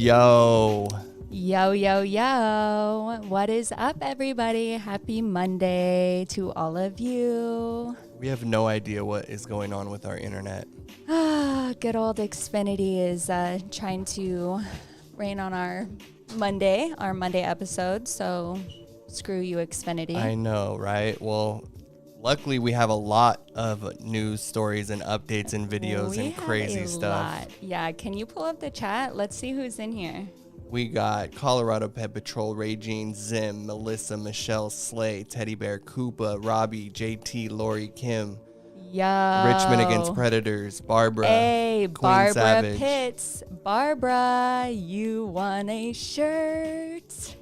Yo. Yo, yo, yo. What is up, everybody? Happy Monday to all of you. We have no idea what is going on with our internet. Good old Xfinity is trying to rain on our Monday episode, so screw you, Xfinity. I know, right? Well, luckily we have a lot of news stories and updates and videos and crazy stuff. Yeah, can you pull up the chat? Let's see who's in here. We got Colorado Pet Patrol, Regine, Zim, Melissa, Michelle, Slay, Teddy Bear, Koopa, Robbie, JT, Lori, Kim. Yo. Richmond against Predators, Barbara. Hey, Queen Barbara Savage. Pitts. Barbara, you won a shirt.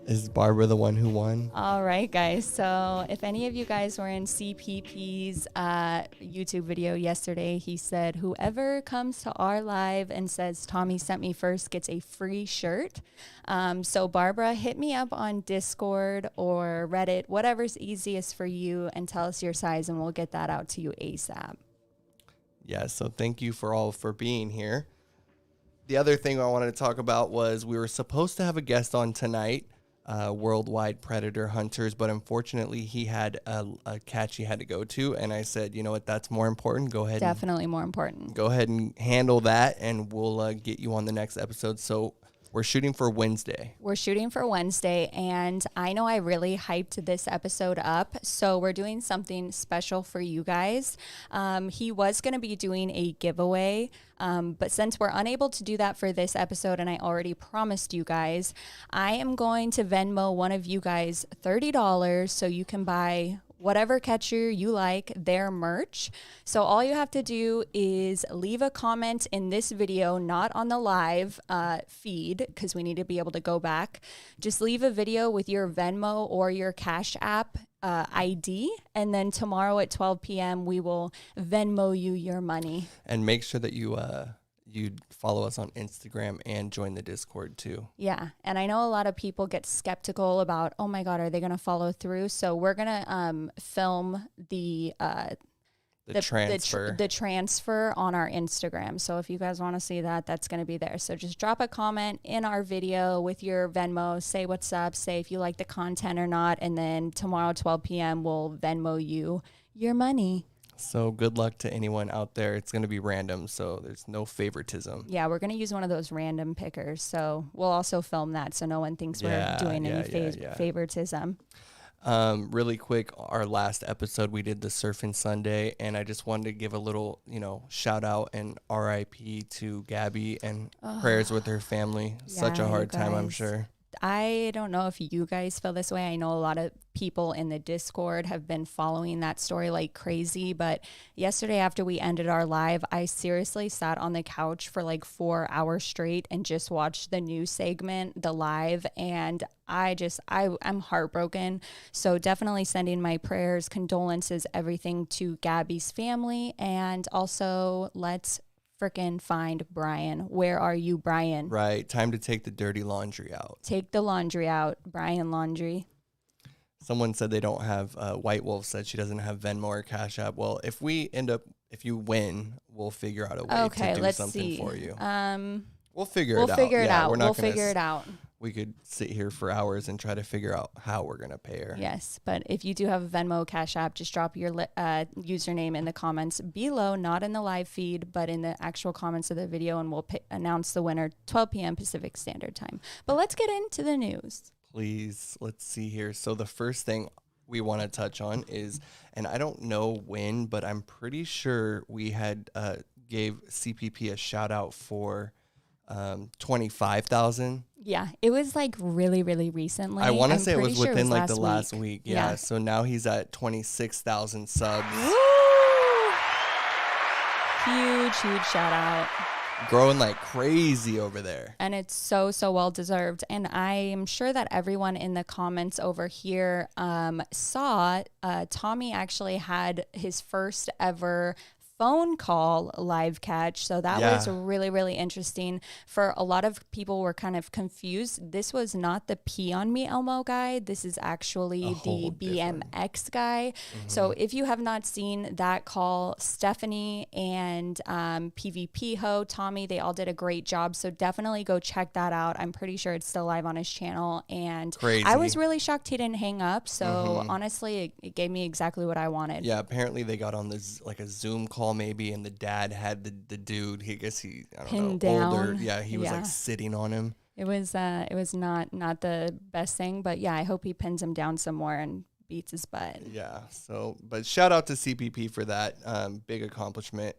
Is Barbara the one who won? All right, guys. So if any of you guys were in CPP's YouTube video yesterday, he said, whoever comes to our live and says Tommy sent me first gets a free shirt. So Barbara, hit me up on Discord or Reddit, whatever's easiest for you, and tell us your size and we'll get that out to you ASAP. Yeah, so thank you for being here. The other thing I wanted to talk about was we were supposed to have a guest on tonight. Worldwide Predator Hunters, but unfortunately he had a catch he had to go to, and I said, you know what, that's more important. Go ahead. Definitely more important. Go ahead and handle that, and we'll get you on the next episode. So we're shooting for Wednesday. And I know I really hyped this episode up, so we're doing something special for you guys. He was going to be doing a giveaway, but since we're unable to do that for this episode, and I already promised you guys, I am going to Venmo one of you guys $30 so you can buy whatever catcher you like, their merch. So all you have to do is leave a comment in this video, not on the live feed, because we need to be able to go back. Just leave a video with your Venmo or your Cash App ID, and then tomorrow at 12 p.m. we will Venmo you your money. And make sure that you follow us on Instagram and join the Discord too. Yeah, and I know a lot of people get skeptical about, oh my God, are they going to follow through? So we're going to film the transfer on our Instagram. So if you guys want to see that, that's going to be there. So just drop a comment in our video with your Venmo, say what's up, say if you like the content or not, and then tomorrow 12 p.m. we'll Venmo you your money. So good luck to anyone out there. It's going to be random, so there's no favoritism. Yeah, we're going to use one of those random pickers. So we'll also film that so no one thinks we're doing any favoritism. Really quick, our last episode, we did the Surfing Sunday, and I just wanted to give a little, shout out and RIP to Gabby and prayers with her family. Yeah, such a hard time, I'm sure. I don't know if you guys feel this way. I know a lot of people in the Discord have been following that story like crazy, but yesterday after we ended our live, I seriously sat on the couch for like 4 hours straight and just watched the news segment, the live, and I'm heartbroken. So definitely sending my prayers, condolences, everything to Gabby's family, and also let's frickin' find Brian. Where are you, Brian? Right. Time to take the dirty laundry out. Take the laundry out, Brian Laundry. Someone said they don't have, White Wolf said she doesn't have Venmo or Cash App. Well, if you win, we'll figure out a way to do something for you. We'll figure it out. We'll figure it out. We could sit here for hours and try to figure out how we're going to pay her. Yes, but if you do have a Venmo, Cash App, just drop your username in the comments below, not in the live feed, but in the actual comments of the video, and we'll announce the winner 12 p.m. Pacific Standard Time. But let's get into the news. Please, let's see here. So the first thing we want to touch on is, and I don't know when, but I'm pretty sure we had gave CPP a shout out for 25,000. Yeah, it was like really, really recently. I want to say it was within like the last week. Yeah. So now he's at 26,000 subs. Woo! Huge shout out. Growing like crazy over there. And it's so well deserved. And I am sure that everyone in the comments over here saw Tommy actually had his first ever phone call live catch. So that was really, really interesting. For a lot of people were kind of confused. This was not the Pee on Me Elmo guy. This is actually the BMX guy. So if you have not seen that call, Stephanie and PvP Ho, Tommy, they all did a great job. So definitely go check that out. I'm pretty sure it's still live on his channel. And I was really shocked he didn't hang up. So honestly, it gave me exactly what I wanted. Yeah, apparently they got on this like a Zoom call maybe, and the dad had the dude. I don't know, older. Yeah, he was like sitting on him. It was not the best thing, but yeah, I hope he pins him down somewhere and beats his butt. Yeah. So, but shout out to CPP for that big accomplishment.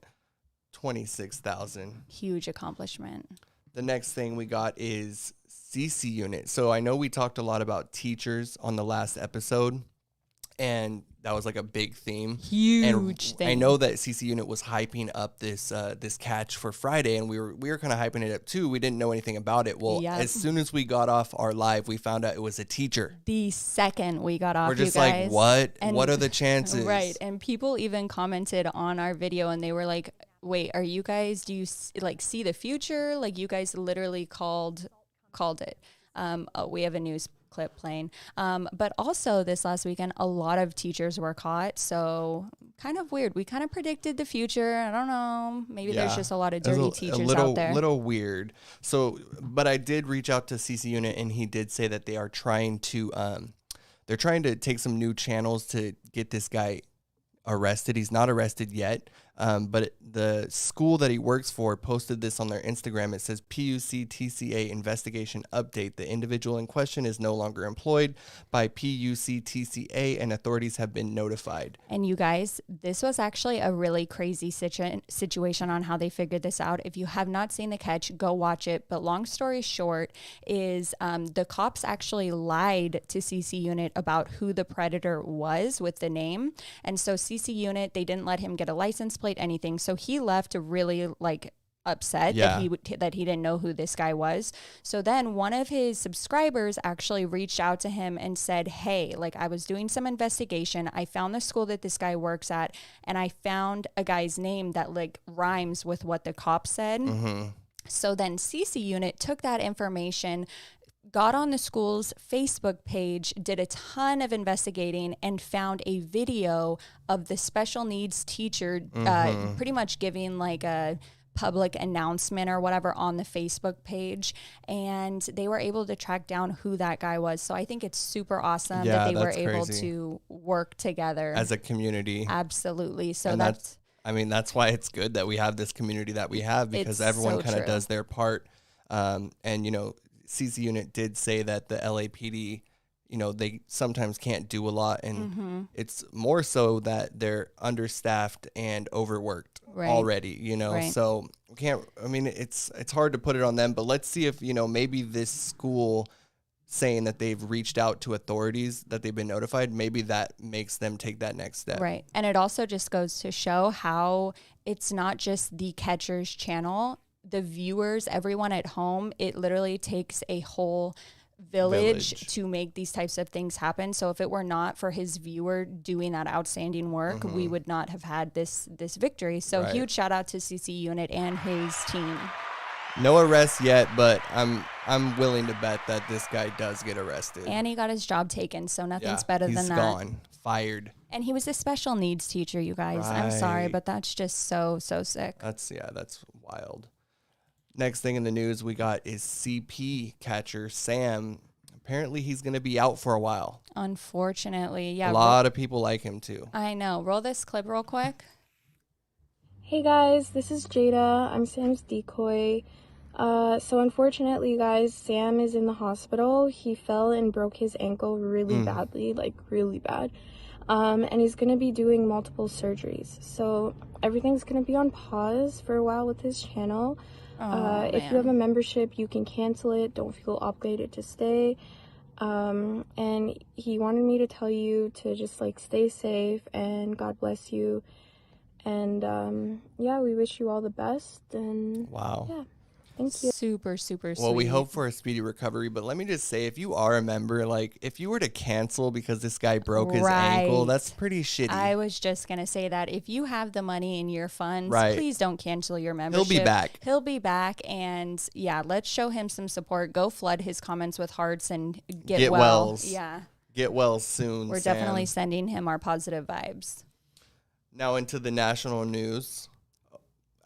26,000. Huge accomplishment. The next thing we got is CC unit. So I know we talked a lot about teachers on the last episode, and that was like a big theme. Huge thing. I know that CC Unit was hyping up this this catch for Friday, and we were kind of hyping it up too. We didn't know anything about it. Well, as soon as we got off our live, we found out it was a teacher. The second we got off, we're just you guys, like, what? And what are the chances? Right. And people even commented on our video, and they were like, wait, are you guys, do you like see the future? Like, you guys literally called it. We have a news clip playing. But also this last weekend, a lot of teachers were caught. So kind of weird. We kind of predicted the future. I don't know. Maybe there's just a lot of dirty teachers out there. A little weird. So, but I did reach out to CC Unit, and he did say that they are trying to, they're trying to take some new channels to get this guy arrested. He's not arrested yet. But the school that he works for posted this on their Instagram. It says, PUCTCA investigation update. The individual in question is no longer employed by PUCTCA, and authorities have been notified. And you guys, this was actually a really crazy situation on how they figured this out. If you have not seen the catch, go watch it. But long story short is the cops actually lied to CC Unit about who the predator was with the name. And so CC Unit, they didn't let him get a license plate, anything. So he left really like upset that he didn't know who this guy was. So then one of his subscribers actually reached out to him and said, hey, like, I was doing some investigation. I found the school that this guy works at, and I found a guy's name that like rhymes with what the cops said. So then CC Unit took that information, got on the school's Facebook page, did a ton of investigating, and found a video of the special needs teacher pretty much giving like a public announcement or whatever on the Facebook page. And they were able to track down who that guy was. So I think it's super awesome that they were able to work together as a community. Absolutely. So and that's why it's good that we have this community that we have, because everyone kind of does their part. And, you know, CC Unit did say that the LAPD, you know, they sometimes can't do a lot, and it's more so that they're understaffed and overworked already, you know. So it's hard to put it on them, but let's see if, you know, maybe this school saying that they've reached out to authorities, that they've been notified, maybe that makes them take that next step. Right. And it also just goes to show how it's not just the catcher's channel. The viewers, everyone at home, it literally takes a whole village to make these types of things happen. So if it were not for his viewer doing that outstanding work, we would not have had this victory. So huge shout out to CC Unit and his team. No arrest yet, but I'm willing to bet that this guy does get arrested. And he got his job taken, so nothing's better than that. He's gone, fired. And he was a special needs teacher, you guys. I'm sorry, but that's just so sick. That's wild. Next thing in the news we got is CP catcher Sam. Apparently he's going to be out for a while. Unfortunately, yeah. A lot of people like him too. I know. Roll this clip real quick. Hey guys, this is Jada. I'm Sam's decoy. So unfortunately, you guys, Sam is in the hospital. He fell and broke his ankle really badly, like really bad. And he's going to be doing multiple surgeries. So everything's going to be on pause for a while with his channel. If you have a membership, you can cancel it. Don't feel obligated to stay. And he wanted me to tell you to just like stay safe and God bless you. And yeah, we wish you all the best. And wow. Yeah. Thank you. Super, super sweet. Well, we hope for a speedy recovery, but let me just say, if you are a member, like if you were to cancel because this guy broke his ankle, that's pretty shitty. I was just going to say that if you have the money in your funds, please don't cancel your membership. He'll be back. He'll be back. And yeah, let's show him some support. Go flood his comments with hearts and get well. Wells. Yeah. Get well soon. We're Sam. definitely sending him our positive vibes. Now into the national news.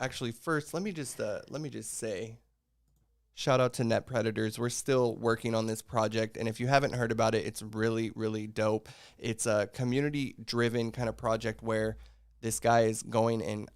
Actually, first, let me just say, shout out to NETPREDATORS. We're still working on this project, and if you haven't heard about it, it's really, really dope. It's a community-driven kind of project where this guy is going and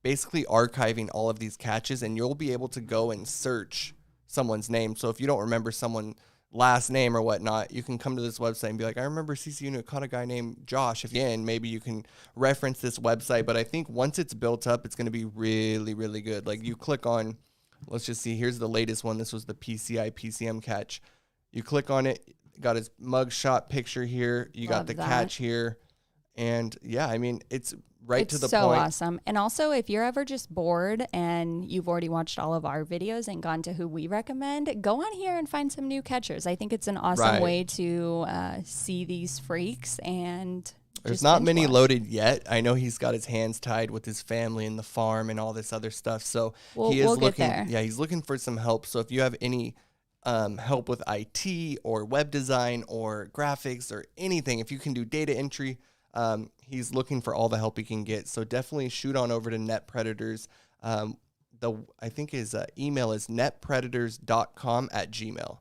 basically archiving all of these catches, and you'll be able to go and search someone's name. So if you don't remember someone's last name or whatnot, you can come to this website and be like, I remember CCU caught a guy named Josh. If you can, maybe you can reference this website. But I think once it's built up, it's going to be really, really good. Like you click on, let's just see, here's the latest one. This was the PCM catch. You click on it, got his mugshot picture here. You got the catch here. And yeah, I mean, it's right to the point. It's so awesome. And also, if you're ever just bored and you've already watched all of our videos and gone to who we recommend, go on here and find some new catchers. I think it's an awesome way to see these freaks. And there's not many loaded yet. I know he's got his hands tied with his family and the farm and all this other stuff. So he is looking. Yeah, he's looking for some help. So if you have any help with IT or web design or graphics or anything, if you can do data entry, he's looking for all the help he can get. So definitely shoot on over to NETPREDATORS. I think his email is netpredators.com@gmail.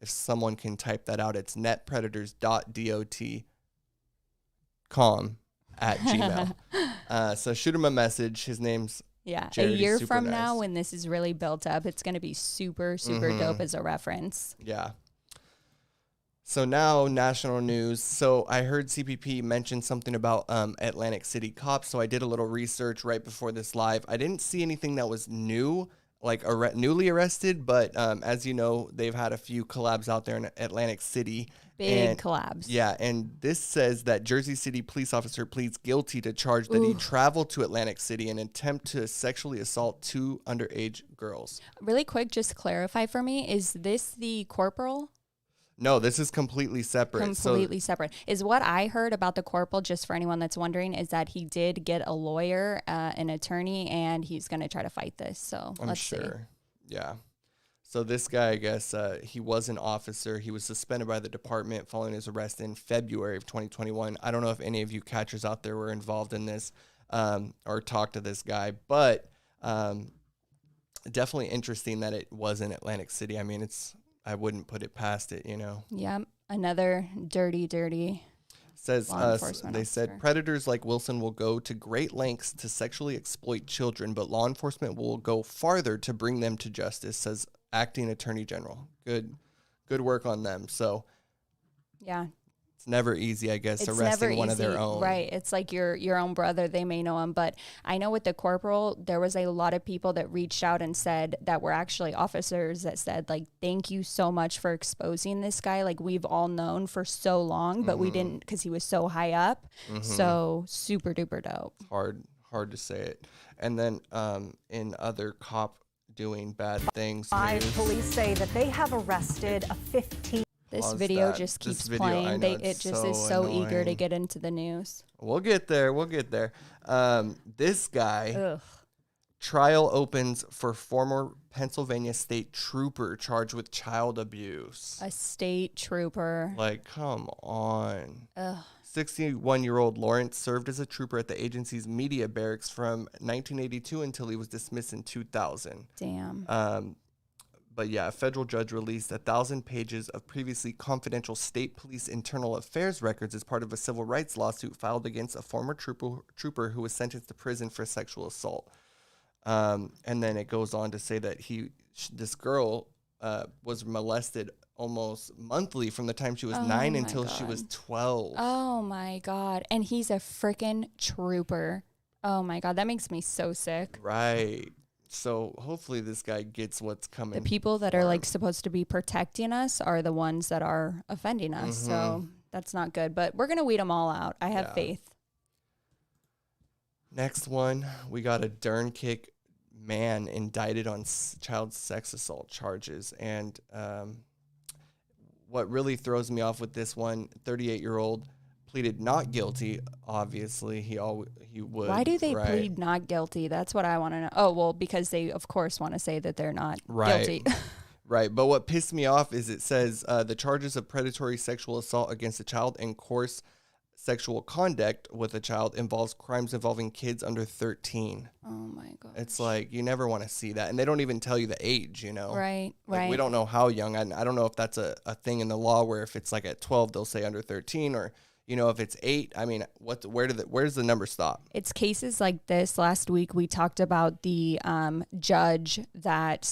If someone can type that out, it's netpredators.dot.com@gmail. So shoot him a message. His name's Jared. A year from now, when this is really built up, it's going to be super, super dope as a reference. Yeah. So now national news. So I heard CPP mention something about Atlantic City cops. So I did a little research right before this live. I didn't see anything that was new, like newly arrested. But as you know, they've had a few collabs out there in Atlantic City. Big collabs. Yeah. And this says that Jersey City police officer pleads guilty to charge that he traveled to Atlantic City in an attempt to sexually assault 2 underage girls. Really quick, just clarify for me. Is this the corporal? No, this is completely separate. Completely separate. Is what I heard about the corporal, just for anyone that's wondering, is that he did get a lawyer, an attorney, and he's going to try to fight this. So let's see. Yeah. So this guy, I guess, he was an officer. He was suspended by the department following his arrest in February of 2021. I don't know if any of you catchers out there were involved in this or talked to this guy, but definitely interesting that it was in Atlantic City. I mean, I wouldn't put it past it, you know. Yeah, another dirty. Says they said predators like Wilson will go to great lengths to sexually exploit children, but law enforcement will go farther to bring them to justice, says acting attorney general. Good work on them. So yeah. It's never easy, I guess, arresting one of their own. Right. It's like your own brother. They may know him. But I know with the corporal, there was a lot of people that reached out and said that were actually officers that said, like, thank you so much for exposing this guy. Like, we've all known for so long, but we didn't because he was so high up. So super duper dope. Hard to say it. And then in other cop doing bad things. Police say that they have arrested a 15. This video just keeps playing. It just is so eager to get into the news. We'll get there. This guy, trial opens for former Pennsylvania state trooper charged with child abuse. A state trooper. Like, come on. 61-year-old Lawrence served as a trooper at the agency's media barracks from 1982 until he was dismissed in 2000. Damn. But yeah, a federal judge released 1,000 pages of previously confidential state police internal affairs records as part of a civil rights lawsuit filed against a former trooper who was sentenced to prison for sexual assault. And then it goes on to say that this girl was molested almost monthly from the time she was 9 until she was 12. Oh my God. And he's a freaking trooper. Oh my God. That makes me so sick. Right. So hopefully this guy gets what's coming. The people that are like supposed to be protecting us are the ones that are offending us. So that's not good. But we're going to weed them all out. I have faith. Next one, we got a Dunkirk man indicted on child sex assault charges. And what really throws me off with this one, 38-year-old pleaded not guilty. Obviously, he would. Why do they plead not guilty? That's what I want to know. Oh, well, because they, of course, want to say that they're not guilty. Right. But what pissed me off is it says the charges of predatory sexual assault against a child and coarse sexual conduct with a child involves crimes involving kids under 13. Oh, my God. It's like, you never want to see that. And they don't even tell you the age, you know? Right, like, right. We don't know how young. I don't know if that's a thing in the law where if it's like at 12, they'll say under 13, or, you know, if it's 8, I mean, where's the number stop? It's cases like this. Last week, we talked about the judge that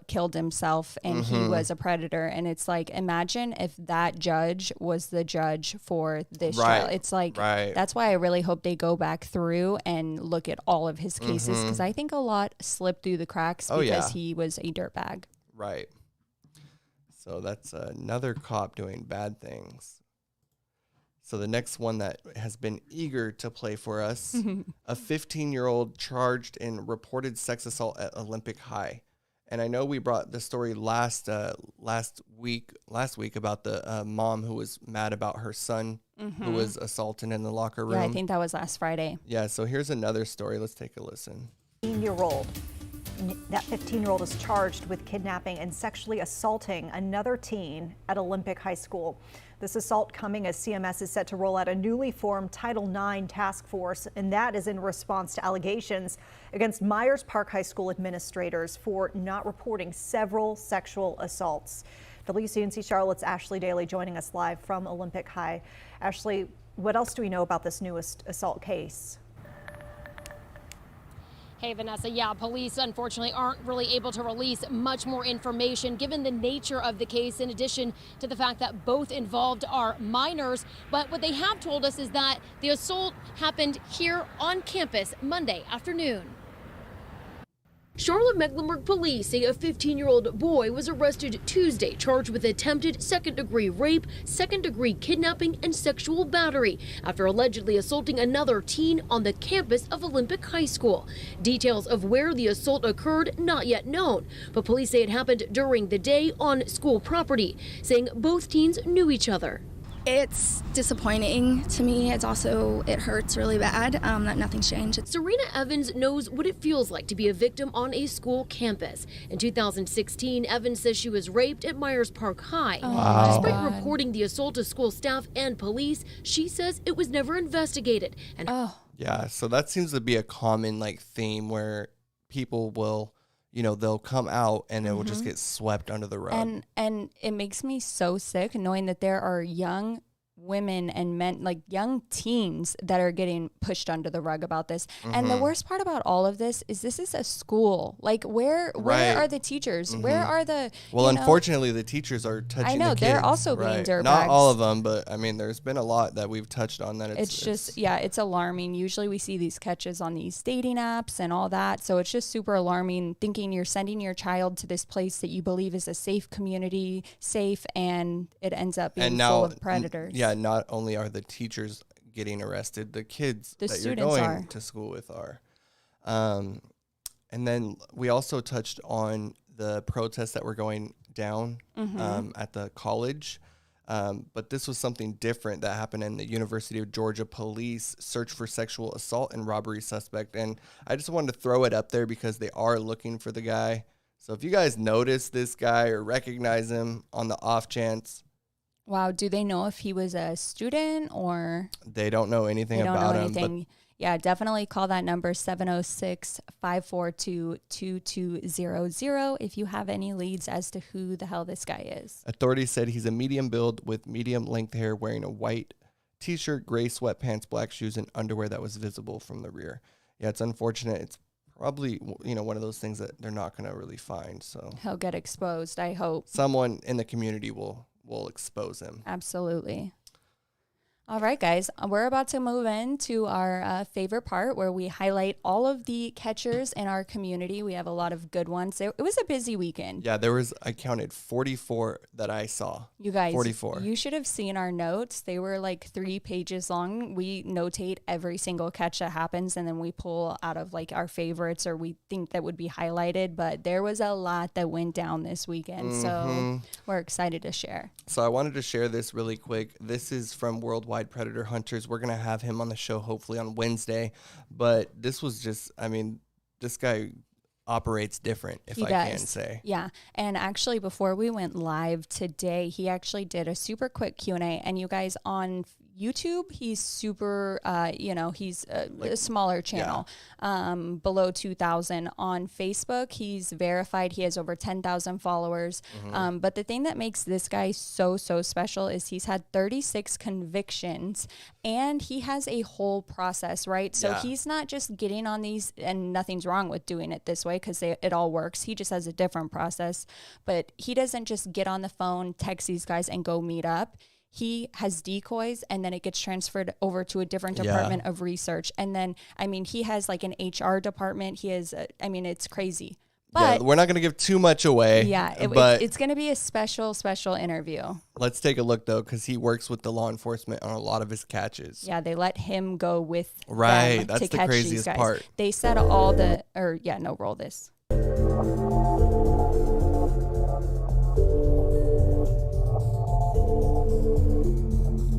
killed himself, and he was a predator. And it's like, imagine if that judge was the judge for this trial. It's like, that's why I really hope they go back through and look at all of his cases, because I think a lot slipped through the cracks because he was a dirtbag. Right. So that's another cop doing bad things. So the next one that has been eager to play for us, a 15-year-old charged in reported sex assault at Olympic High. And I know we brought the story last week about the mom who was mad about her son who was assaulted in the locker room. Yeah, I think that was last Friday. Yeah, so here's another story. Let's take a listen. 15-year-old. That 15-year-old is charged with kidnapping and sexually assaulting another teen at Olympic High School. This assault coming as CMS is set to roll out a newly formed Title IX task force, and that is in response to allegations against Myers Park High School administrators for not reporting several sexual assaults. WCNC Charlotte's Ashley Daly joining us live from Olympic High. Ashley, what else do we know about this newest assault case? Hey, Vanessa. Yeah, police unfortunately aren't really able to release much more information given the nature of the case, in addition to the fact that both involved are minors. But what they have told us is that the assault happened here on campus Monday afternoon. Charlotte-Mecklenburg police say a 15-year-old boy was arrested Tuesday, charged with attempted second-degree rape, second-degree kidnapping, and sexual battery after allegedly assaulting another teen on the campus of Olympic High School. Details of where the assault occurred not yet known, but police say it happened during the day on school property, saying both teens knew each other. It's disappointing to me. It hurts really bad that nothing's changed. Serena Evans knows what it feels like to be a victim on a school campus. In 2016, Evans says she was raped at Myers Park High. Despite reporting the assault to school staff and police, she says it was never investigated. And yeah, so that seems to be a common theme where people will, they'll come out and it will just get swept under the rug. And it makes me so sick knowing that there are young women and men, like young teens, that are getting pushed under the rug about this. And the worst part about all of this is a school. Like where are the teachers? Where are the unfortunately the teachers are touching the kids. They're also being dirtbags. Not all of them, but I mean there's been a lot that we've touched on that it's alarming. Usually we see these catches on these dating apps and all that, so it's just super alarming thinking you're sending your child to this place that you believe is a safe community, and it ends up being full of predators. Not only are the teachers getting arrested, the kids that you're going to school with are. And then we also touched on the protests that were going down at the college. But this was something different that happened in the University of Georgia. Police search for sexual assault and robbery suspect. And I just wanted to throw it up there because they are looking for the guy. So if you guys notice this guy or recognize him on the off chance. Wow, do they know if he was a student or? They don't know anything about him. But yeah, definitely call that number 706-542-2200 if you have any leads as to who the hell this guy is. Authorities said he's a medium build with medium length hair, wearing a white t-shirt, gray sweatpants, black shoes, and underwear that was visible from the rear. Yeah, it's unfortunate. It's probably, one of those things that they're not going to really find. So he'll get exposed, I hope. Someone in the community will expose him. Absolutely. All right, guys, we're about to move into our favorite part where we highlight all of the catchers in our community. We have a lot of good ones. It was a busy weekend. Yeah, I counted 44 that I saw. You guys, 44. You should have seen our notes. They were like 3 pages long. We notate every single catch that happens, and then we pull out of like our favorites or we think that would be highlighted. But there was a lot that went down this weekend, so we're excited to share. So I wanted to share this really quick. This is from Worldwide Predator Hunters. We're going to have him on the show hopefully on Wednesday. But this was just, I mean, this guy operates different, if I can say. Yeah. And actually, before we went live today, he actually did a super quick Q&A. And you guys, on YouTube, he's super, he's a smaller channel, below 2,000. On Facebook, he's verified. He has over 10,000 followers. But the thing that makes this guy so special is he's had 36 convictions and he has a whole process, right? So he's not just getting on these, and nothing's wrong with doing it this way because it all works. He just has a different process. But he doesn't just get on the phone, text these guys, and go meet up. He has decoys, and then it gets transferred over to a different department of research. And then, I mean, he has like an HR department. He has, it's crazy. But we're not going to give too much away. Yeah, it's going to be a special interview. Let's take a look, though, because he works with the law enforcement on a lot of his catches. Yeah, they let him go with them that's to the catch craziest these guys. Part. They said roll this.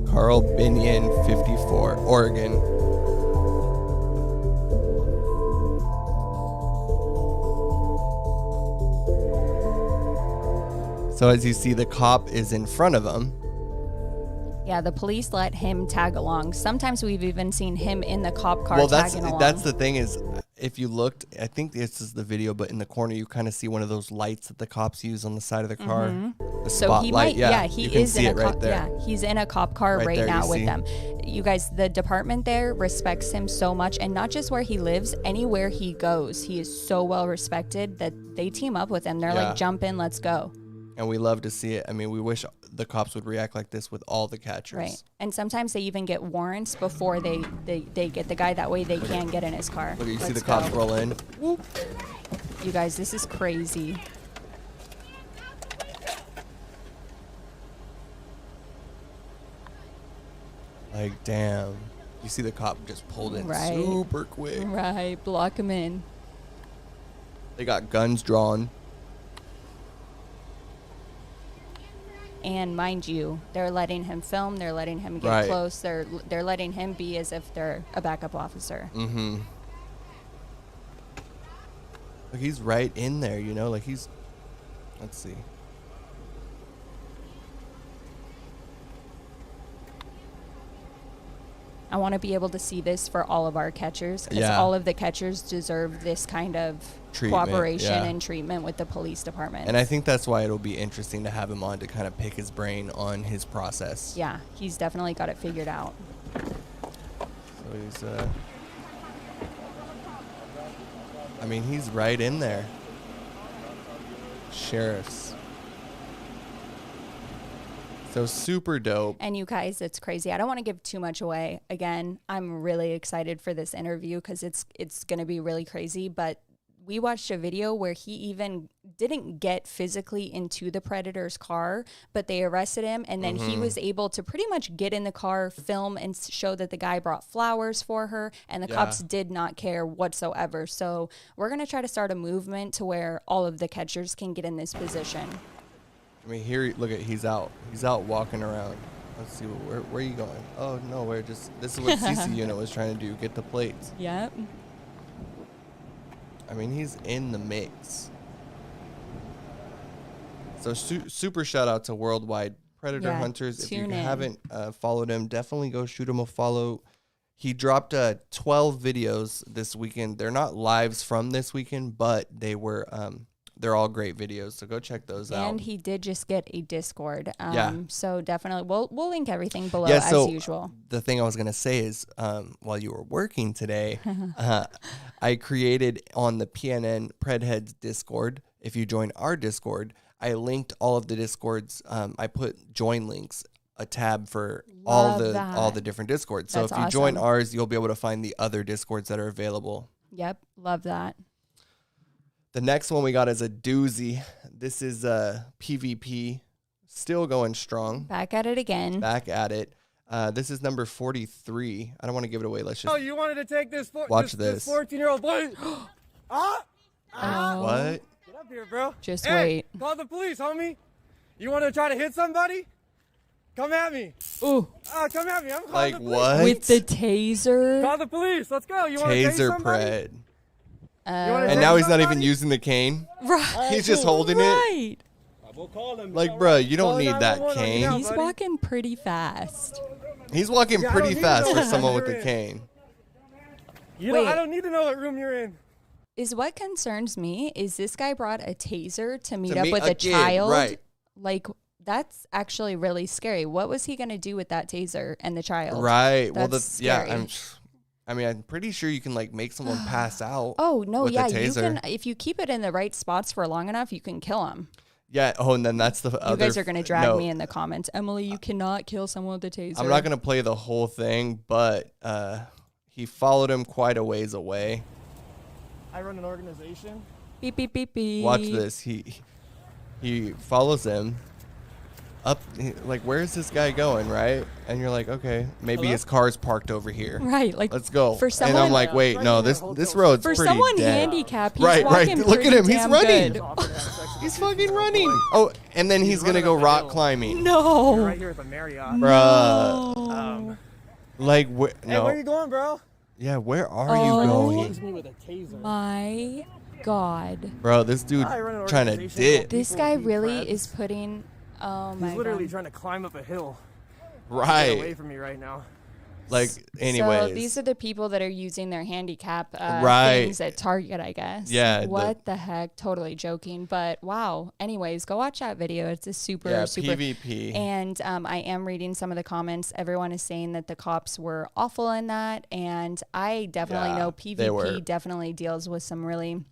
Carl Binion, 54, Oregon. So as you see, the cop is in front of him. Yeah, the police let him tag along. Sometimes we've even seen him in the cop car tagging along. That's the thing is, if you looked, I think this is the video, but in the corner you kind of see one of those lights that the cops use on the side of the car. The so he might, he is in a cop. There. Yeah, he's in a cop car right now with them. You guys, the department there respects him so much, and not just where he lives, anywhere he goes, he is so well respected that they team up with him. They're like, jump in, let's go. And we love to see it. I mean, we wish the cops would react like this with all the catchers. Right. And sometimes they even get warrants before they get the guy. That way they can get in his car. Look, you see the cops roll in. Whoop. You guys, this is crazy. Like, damn. You see the cop just pulled in super quick. Right. Block him in. They got guns drawn. And mind you, they're letting him film. They're letting him get close. They're letting him be as if they're a backup officer. Mm-hmm. Like, he's right in there, you know? Like, he's... Let's see. I want to be able to see this for all of our catchers because all of the catchers deserve this kind of cooperation and treatment with the police department. And I think that's why it'll be interesting to have him on to kind of pick his brain on his process. Yeah, he's definitely got it figured out. So he's, I mean, he's right in there. Sheriffs. So super dope. And you guys, it's crazy. I don't want to give too much away. Again, I'm really excited for this interview because it's going to be really crazy. But we watched a video where he even didn't get physically into the Predator's car, but they arrested him. And then he was able to pretty much get in the car, film, and show that the guy brought flowers for her. And the cops did not care whatsoever. So we're going to try to start a movement to where all of the catchers can get in this position. I mean, here, look at, he's out walking around. Let's see, where are you going? Oh, no, this is what CC Unit was trying to do, get the plates. Yep. I mean, he's in the mix. So super shout out to Worldwide Predator Hunters. If you haven't followed him, definitely go shoot him a follow. He dropped 12 videos this weekend. They're not lives from this weekend, but they were... they're all great videos, so go check those out. And he did just get a Discord. So definitely, we'll link everything below as usual. The thing I was going to say is, while you were working today, I created on the PNN PredHeads Discord. If you join our Discord, I linked all of the Discords. I put join links a tab for Love all that. the different Discords. So That's if you join awesome. ours, you'll be able to find the other Discords that are available. Yep, love that. The next one we got is a doozy. This is PvP, still going strong. Back at it again. Back at it. This is number 43. I don't want to give it away. Let's just you wanted to take this watch this this. 14-year-old boy. Oh, What? Get up here, bro. Just Hey, wait. Call the police, homie. You want to try to hit somebody? Come at me. Ooh, Come at me. I'm calling Like the police. what? with the taser. Call the police. Let's go. You want to tase Taser somebody? pred. You wanna And tase now he's not even somebody? using the cane. Right. He's just holding it. Right. We'll call him. Like, bruh, you don't Call need that 911 on you cane. now. He's buddy. walking pretty fast. He's walking Yeah, I pretty don't need fast to for know someone what with a you're in. cane. Wait. I don't need to know what room you're in. Is what concerns me is this guy brought a taser to meet To up meet with a a kid, child. right. Like, that's actually really scary. What was he going to do with that taser and the child? Right. Well, That's yeah. scary. I'm pretty sure you can like make someone pass out. Oh, no, with yeah. the You taser. can, if you keep it in the right spots for long enough, you can kill him. Yeah. Oh, and then that's the You other. guys are going to drag no, me in the comments. Emily, you cannot kill someone with a taser. I'm not gonna play the whole thing, but he followed him quite a ways away. I run an organization. Beep, beep, beep, beep. Watch this. He follows him up. Like, where's this guy going? Right? And you're like, okay, maybe his car's parked over here. Right. Like, Let's go. For and someone, I'm like, wait, no, this road's for pretty someone dead. handicapped, he's Right, walking look at pretty him. He's damn running. good. He's fucking running. Oh, and then he's gonna go running up the rock hill. climbing. No. Right here at the Marriott. Bruh. Like, Hey, where no. you going, bro? Yeah, where are Oh. you going? Tased me with a taser. My God. Bro, this dude I run an trying to organization dip. This People guy eat really crabs. is putting. Oh my He's literally God. trying to climb up a hill. Get away Right. from me right now. Like, anyways. So these are the people that are using their handicap Right. things at Target, I guess. Yeah, What the heck? Totally joking, but wow. Anyways, go watch that video. It's a super, Yeah, super. PvP. And I am reading some of the comments. Everyone is saying that the cops were awful in that, and I definitely Yeah, know they were. PvP definitely deals with some really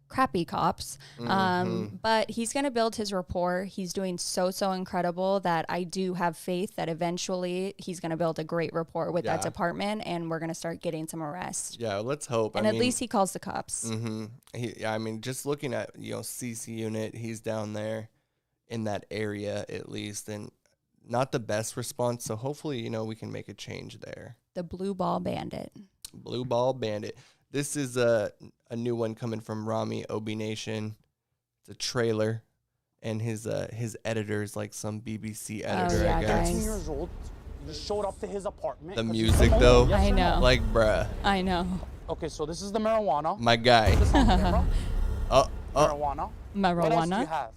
crappy cops. Mm-hmm. But he's going to build his rapport. He's doing so incredible that I do have faith that eventually he's going to build a great rapport with that Yeah. department, and we're going to start getting some arrests. Yeah, let's hope. And I at mean, least he calls the cops. I mean, just looking at, CC unit, he's down there in that area at least, and not the best response. So hopefully, we can make a change there. The Blue Ball Bandit. Blue Ball Bandit. This is a new one coming from Rami Obi Nation. It's a trailer, and his editor is like some BBC editor, yeah, I guess. guys. years old. You showed up to his apartment. The 'cause music, he's though, I know. like, bruh, I know. Okay, so this is the marijuana. my guy. This on camera. Marijuana. Marijuana. What else do you Marijuana. have?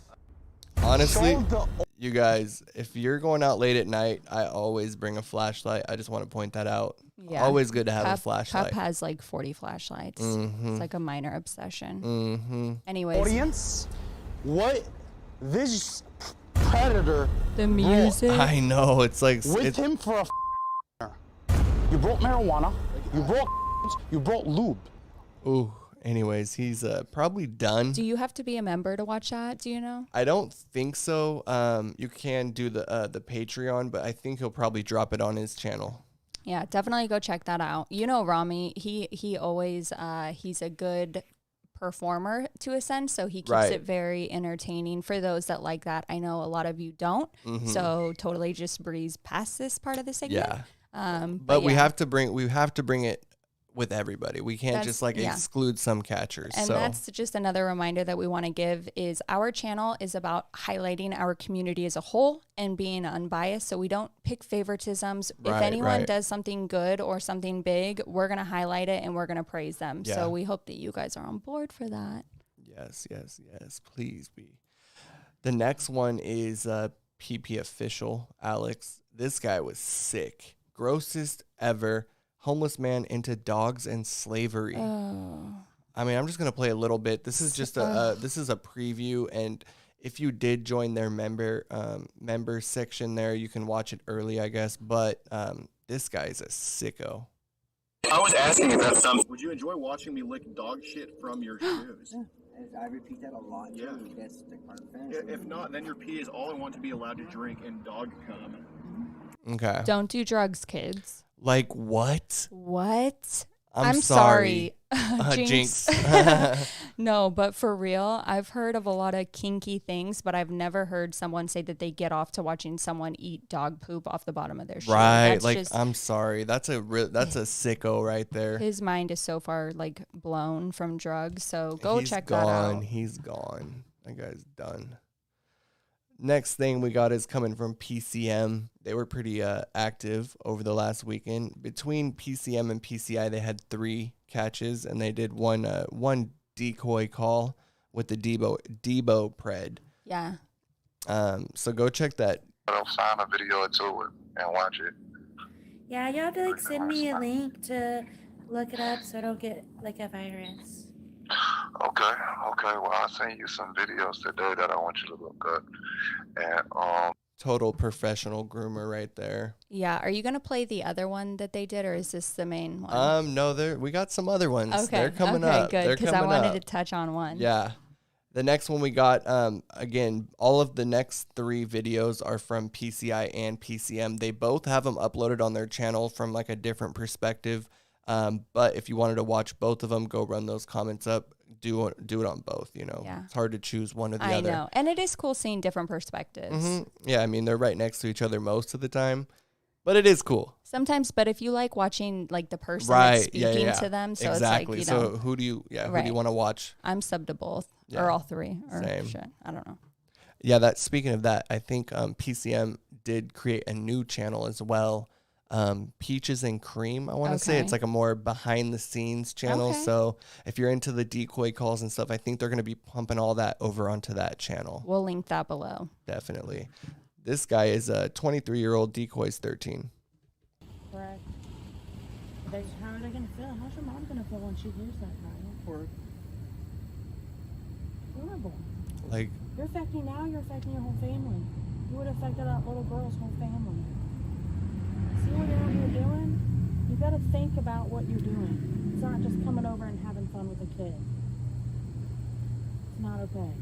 Honestly, Show the you guys, if you're going out late at night, I always bring a flashlight. I just want to point that out. Yeah. Always good to have a Pup flashlight. has like 40 flashlights. Mhm. It's like a minor obsession. Mm-hmm. Anyways, audience. What this predator the music. I know. It's like with him for a You brought marijuana. You brought lube. Ooh. Anyways, he's probably done. Do you have to be a member to watch that? Do you know? I don't think so. You can do the Patreon, but I think he'll probably drop it on his channel. Yeah, definitely go check that out. Rami, he always he's a good performer to a sense, so he keeps Right. it very entertaining for those that like that. I know a lot of you don't, so totally just breeze past this part of the segment. Yeah. But we yeah. have to bring it with everybody. We can't just yeah. exclude some catchers. And so that's just another reminder that we want to give is our channel is about highlighting our community as a whole and being unbiased. So we don't pick favoritisms. If Right, anyone right. does something good or something big, we're going to highlight it and we're going to praise them. Yeah. So we hope that you guys are on board for that. Yes, please be. The next one is PP Official, Alex. This guy was sick. Grossest ever. Homeless man into dogs and slavery. Oh. I mean, I'm just gonna play a little bit. This is just a preview, and if you did join their member section there, you can watch it early, I guess. But this guy is a sicko. I was asking if that's something. Would you enjoy watching me lick dog shit from your shoes? I repeat that a lot. Yeah. Too. That's the part of fantasy. If not, then your pee is all I want to be allowed to drink and dog cum. Okay. Don't do drugs, kids. Like what? What? I'm sorry. Jinx. No, but for real, I've heard of a lot of kinky things, but I've never heard someone say that they get off to watching someone eat dog poop off the bottom of their shoe. Right. That's Like, just, I'm sorry. That's a sicko right there. his mind is so far like blown from drugs. So go He's check gone. that out. He's gone. That guy's done. Next thing we got is coming from PCM. They were pretty active over the last weekend. Between PCM and PCI, they had 3 catches, and they did one decoy call with the Debo pred. Yeah. So go check that. I'll find a video or two and watch it. Yeah, you have to like send me a link to look it up so I don't get like a virus. Okay. Well, I'll send you some videos today that I want you to look up. And Total professional groomer right there. Yeah. Are you going to play the other one that they did, or is this the main one? No, we got some other ones. Okay. They're coming up. Okay, good, because I wanted to touch on one. Yeah. The next one we got, again, all of the next 3 videos are from PCI and PCM. They both have them uploaded on their channel from like a different perspective. But if you wanted to watch both of them, go run those comments up. Do it on both, you know. Yeah. It's hard to choose one or the I other. know. And it is cool seeing different perspectives. Yeah, I mean, they're right next to each other most of the time. But it is cool. Sometimes, but if you like watching like the person that's speaking to them, so exactly. it's like, you know. So who do you want to watch? I'm sub to both or all 3 or Same. shit. I don't know. Yeah, speaking of that, I think PCM did create a new channel as well. Peaches and Cream, I want to say. It's like a more behind the scenes channel. Okay. So if you're into the decoy calls and stuff, I think they're going to be pumping all that over onto that channel. We'll link that below. Definitely. This guy is a 23-year-old, Decoy's 13. Correct. How are they going to feel? How's your mom going to feel when she hears that, Kyle? Horrible. Like, You're affecting now, you're affecting your whole family. You would have affected that little girl's whole family. See what you're out here doing? You got to think about what you're doing. It's not just coming over and having fun with a kid. It's not okay.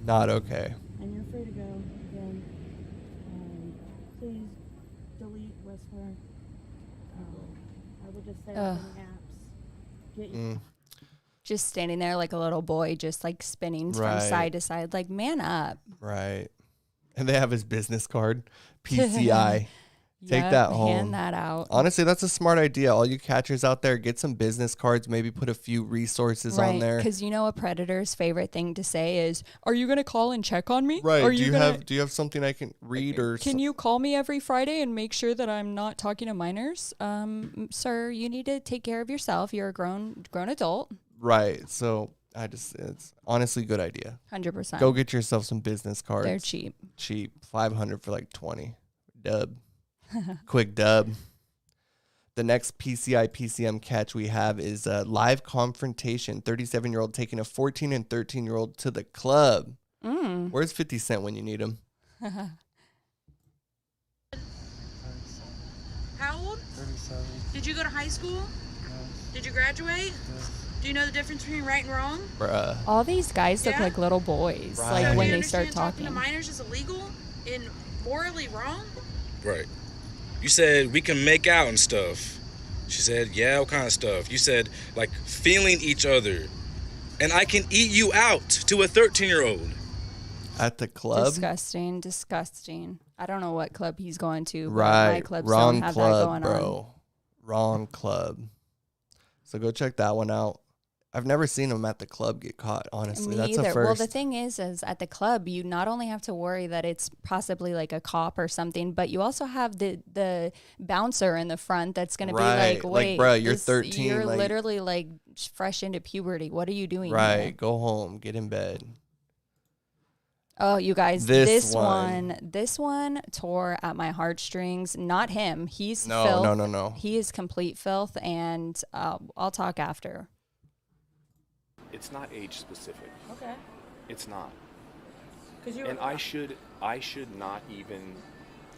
not okay. And you're free to go again. Please delete Whisper. I would just say apps. Get you. Just standing there like a little boy, just like spinning from side to side, like man up. Right. And they have his business card, PCI. Take that home. Hand that out. Honestly, that's a smart idea. All you catchers out there, get some business cards, maybe put a few resources on there. Because you know a predator's favorite thing to say is, "Are you going to call and check on me? Right. Are Do you you have something I can read or Can you call me every Friday and make sure that I'm not talking to minors? Sir, you need to take care of yourself. You're a grown adult. Right. So it's honestly a good idea. 100%. Go get yourself some business cards. They're cheap. Cheap. 500 for like 20. Dub. Quick dub. The next PCM catch we have is a live confrontation. 37-year-old taking a 14 and 13-year-old to the club. Where's 50 Cent when you need him? How old? 37. Did you go to high school? Did you graduate? Do you know the difference between right and wrong? Bruh. All these guys look like little boys, Right. like So when do you they start understand talking. to minors is illegal and morally wrong? Right. You said we can make out and stuff. She said, yeah, what kind of stuff? You said, like, feeling each other. And I can eat you out to a 13-year-old. At the club? Disgusting. I don't know what club he's going to. But Right. My clubs Wrong don't have club, that going bro. on. Wrong club. So go check that one out. I've never seen him at the club get caught, honestly. Me That's either. a first. Well, the thing is at the club, you not only have to worry that it's possibly like a cop or something, but you also have the bouncer in the front that's going to be like, wait, bruh, you're 13. You're like, literally like fresh into puberty. What are you doing right. here? Go home. Get in bed. Oh, you guys, This this one tore at my heartstrings. Not him. He's filth. No. He is complete filth, and I'll talk after. It's not age specific. Okay. It's not. Because you And I should not even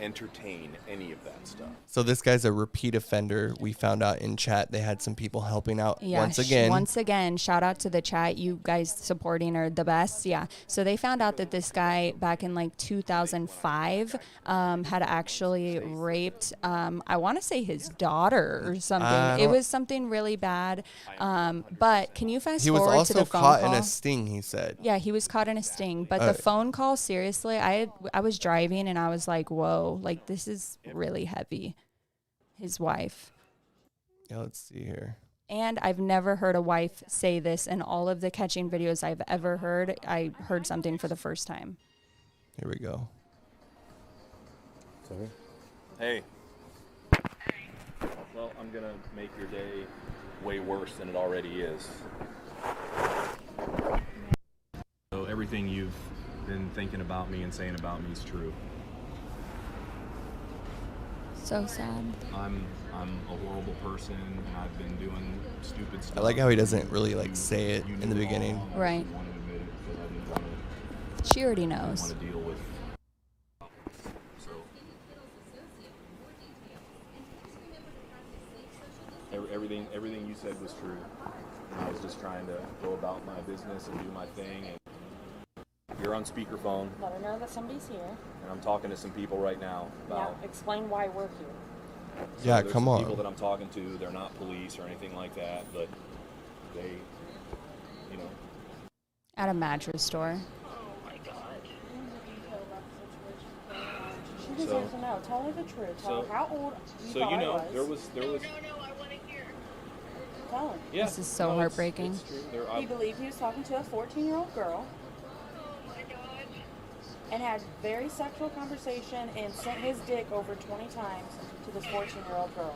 entertain any of that stuff. So this guy's a repeat offender. We found out in chat they had some people helping out once again. Once again, shout out to the chat. You guys supporting are the best. Yeah. So they found out that this guy back in like 2005 had actually raped, I want to say his daughter or something. It was something really bad. But can you fast forward to the phone call? He was also caught in a sting, he said. Yeah, he was caught in a sting. But the phone call, seriously, I was driving and I was like, whoa. Like, this is really heavy. His wife. Yeah, let's see here. And I've never heard a wife say this in all of the catching videos I've ever heard. I heard something for the first time. Here we go. Sorry. Hey. Well, I'm going to make your day way worse than it already is. So everything you've been thinking about me and saying about me is true. So sad. I'm a horrible person, and I've been doing stupid stuff. I like how he doesn't really like say it in the beginning. Right. She already knows. Want to deal with. So everything you said was true. And I was just trying to go about my business and do my thing. And you're on speakerphone. Let her know that somebody's here. And I'm talking to some people right now about. Now explain why we're here. So yeah, there's come on. People that I'm talking to, they're not police or anything like that, but they, you know. At a mattress store. She deserves to know. Tell her the truth. Tell her how old you thought I was. there was. No, I want to hear. Tell him. Yeah. This is so heartbreaking. It's true. He believed he was talking to a 14-year-old girl. And had very sexual conversation and sent his dick over 20 times to this 14-year-old girl.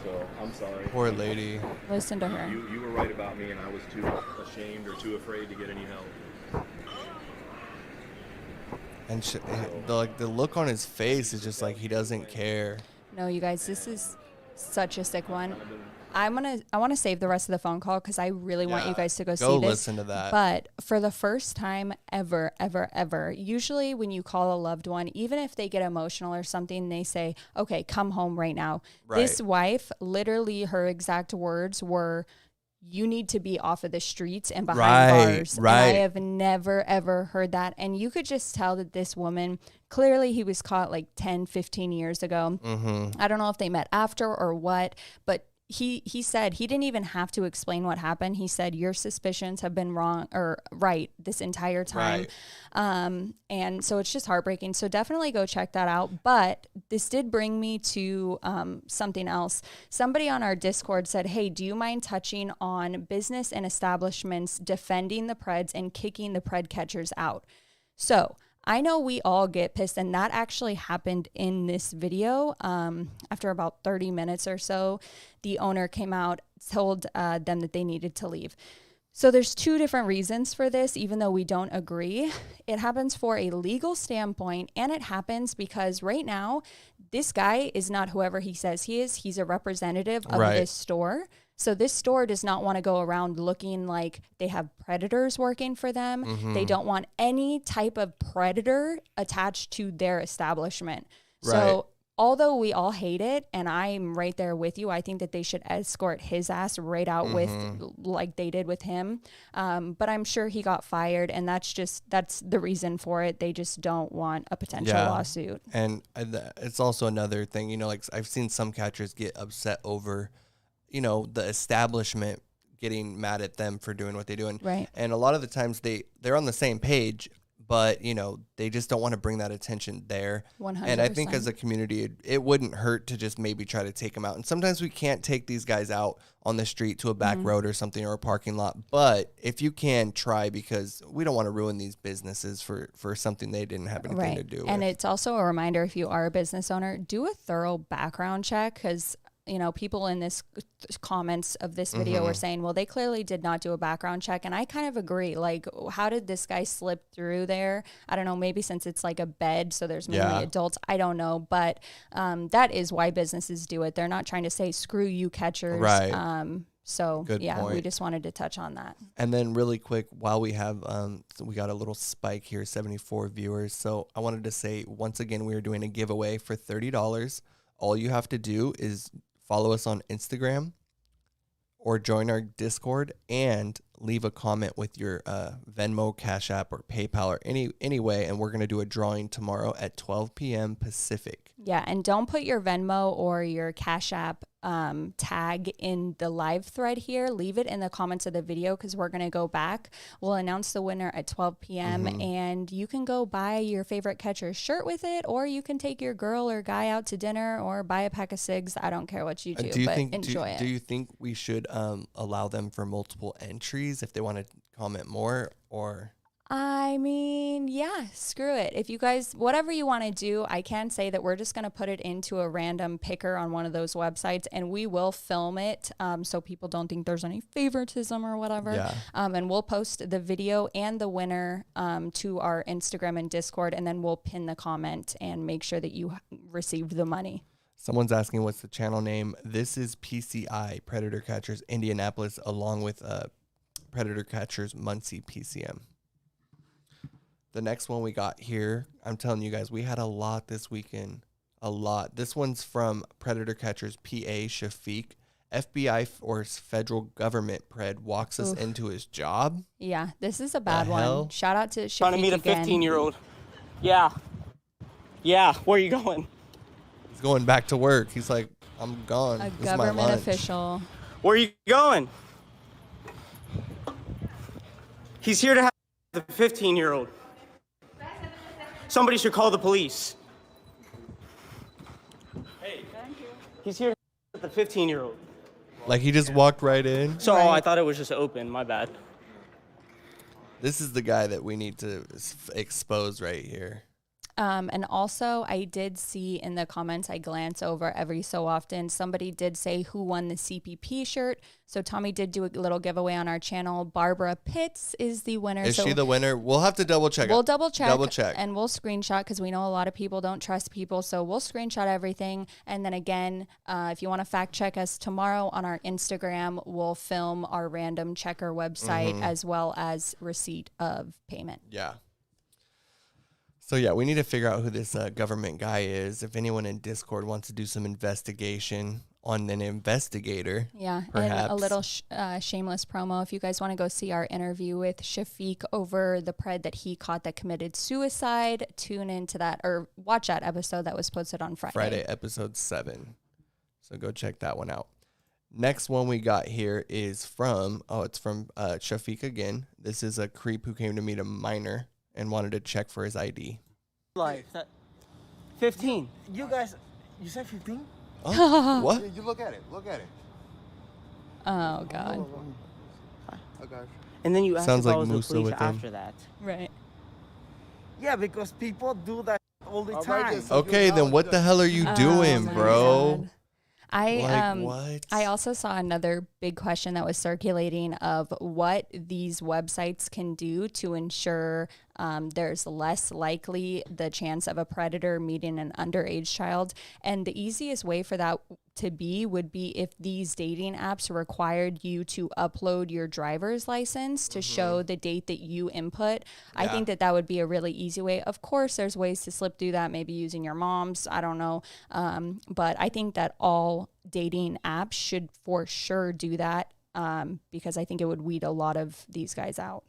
So, I'm sorry. Poor lady. Listen to her. You were right about me, and I was too ashamed or too afraid to get any help. And the look on his face is just like he doesn't care. No, you guys, this is such a sick one. I want to save the rest of the phone call because I really want you guys to go see this. Go listen to that. But for the first time ever, usually when you call a loved one, even if they get emotional or something, they say, okay, come home right now. Right. This wife, literally her exact words were, you need to be off of the streets and behind bars. Right. And I have never, ever heard that. And you could just tell that this woman, clearly he was caught like 10, 15 years ago. Mm-hmm. I don't know if they met after or what, but he said he didn't even have to explain what happened. He said, your suspicions have been wrong or right this entire time. Right. And so it's just heartbreaking. So definitely go check that out. But this did bring me to something else. Somebody on our Discord said, hey, do you mind touching on business and establishments defending the Preds and kicking the Pred catchers out? So I know we all get pissed, and that actually happened in this video. After about 30 minutes or so, the owner came out, told them that they needed to leave. So there's two different reasons for this, even though we don't agree. It happens for a legal standpoint, and it happens because right now, this guy is not whoever he says he is. He's a representative of this store. So this store does not want to go around looking like they have predators working for them. Mm-hmm. They don't want any type of predator attached to their establishment. Right. So although we all hate it, and I'm right there with you, I think that they should escort his ass right out with, like they did with him. But I'm sure he got fired, and that's the reason for it. They just don't want a potential lawsuit. And it's also another thing, like I've seen some catchers get upset over, the establishment getting mad at them for doing what they're doing. Right. And a lot of the times they're on the same page, but, they just don't want to bring that attention there. 100%. And I think as a community, it wouldn't hurt to just maybe try to take them out. And sometimes we can't take these guys out on the street to a back road or something, or a parking lot. But if you can, try, because we don't want to ruin these businesses for something they didn't have anything to do with. And it's also a reminder, if you are a business owner, do a thorough background check, because people in this comments of this video were saying, well, they clearly did not do a background check. And I kind of agree. Like, how did this guy slip through there? I don't know, maybe since it's like a bed, so there's mainly adults. I don't know. But that is why businesses do it. They're not trying to say, screw you catchers. Right. So Good yeah, we point. just wanted to touch on that. And then really quick, while we have, so we got a little spike here, 74 viewers. So I wanted to say, once again, we are doing a giveaway for $30. All you have to do is follow us on Instagram or join our Discord and leave a comment with your Venmo, Cash App, or PayPal, or any way, and we're going to do a drawing tomorrow at 12 p.m. Pacific. Yeah, and don't put your Venmo or your Cash App tag in the live thread here. Leave it in the comments of the video because we're going to go back. We'll announce the winner at 12 p.m. And you can go buy your favorite catcher shirt with it, or you can take your girl or guy out to dinner or buy a pack of cigs. I don't care what you do, enjoy it. Do you think we should allow them for multiple entries if they want to comment more, or? I mean, yeah, screw it. If you guys, whatever you want to do, I can say that we're just going to put it into a random picker on one of those websites, and we will film it so people don't think there's any favoritism or whatever. Yeah. And we'll post the video and the winner to our Instagram and Discord, and then we'll pin the comment and make sure that you received the money. Someone's asking what's the channel name. This is PCI, Predator Catchers Indianapolis, along with Predator Catchers Muncie PCM. The next one we got here, I'm telling you guys, we had a lot this weekend. A lot. This one's from Predator Catchers PA Shafiq. FBI or federal government pred walks us into his job. Yeah, this is a bad one. Hell? Shout out to Shafiq Trying to meet a 15-year-old. Yeah. Yeah, where are you going? He's going back to work. He's like, I'm gone. A This is my government lunch. official. Where are you going? He's here to have the 15-year-old. Somebody should call the police. Hey, thank you. He's here with the 15-year-old. Like he just walked right in. So I thought it was just open. My bad. This is the guy that we need to expose right here. And also, I did see in the comments, I glance over every so often, somebody did say who won the CPP shirt. So Tommy did do a little giveaway on our channel. Barbara Pitts is the winner. Is she the winner? We'll have to double check. We'll double check. And we'll screenshot because we know a lot of people don't trust people. So we'll screenshot everything. And then again, if you want to fact check us tomorrow on our Instagram, we'll film our random checker website as well as receipt of payment. Yeah. So, yeah, we need to figure out who this government guy is. If anyone in Discord wants to do some investigation on an investigator, yeah, perhaps. And a little shameless promo. If you guys want to go see our interview with Shafiq over the pred that he caught that committed suicide, tune into that or watch that episode that was posted on Friday. Friday, episode 7. So go check that one out. Next one we got here is from, it's from Shafiq again. This is a creep who came to meet a minor and wanted to check for his ID. Like 15. You guys, you said 15? Oh, what? Yeah, you look at it. Look at it. Oh, God. Oh, gosh. And then you asked Sounds if I like was Musa the police with him. after that. Right. Yeah, because people do that all the time. Okay, then what the hell are you doing, my bro? God. I Like, what? I also saw another big question that was circulating of what these websites can do to ensure there's less likely the chance of a predator meeting an underage child. And the easiest way for that to be would be if these dating apps required you to upload your driver's license to show the date that you input. I think that that would be a really easy way. Of course, there's ways to slip through that, maybe using your mom's, I don't know. But I think that all dating apps should for sure do that because I think it would weed a lot of these guys out.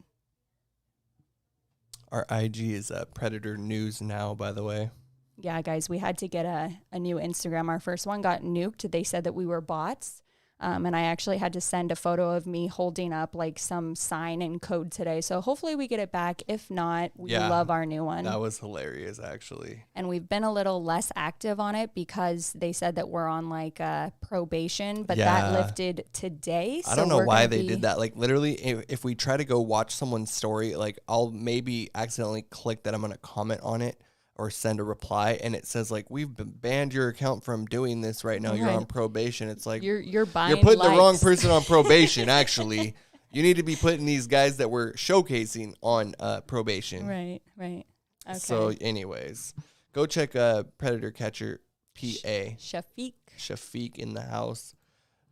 Our IG is Predator News now, by the way. Yeah, guys, we had to get a new Instagram. Our first one got nuked. They said that we were bots. And I actually had to send a photo of me holding up like some sign and code today. So hopefully we get it back. If not, we love our new one. That was hilarious, actually. And we've been a little less active on it because they said that we're on like probation, but that lifted today. So I don't know why they did that. Like literally, if we try to go watch someone's story, like I'll maybe accidentally click that I'm going to comment on it or send a reply, and it says like we've banned your account from doing this right now. You're on probation. It's like you're buying. You're putting likes. the wrong person on probation. Actually, you need to be putting these guys that we're showcasing on probation. Right. Okay. So, anyways, go check Predator Catcher PA. Shafiq In the house.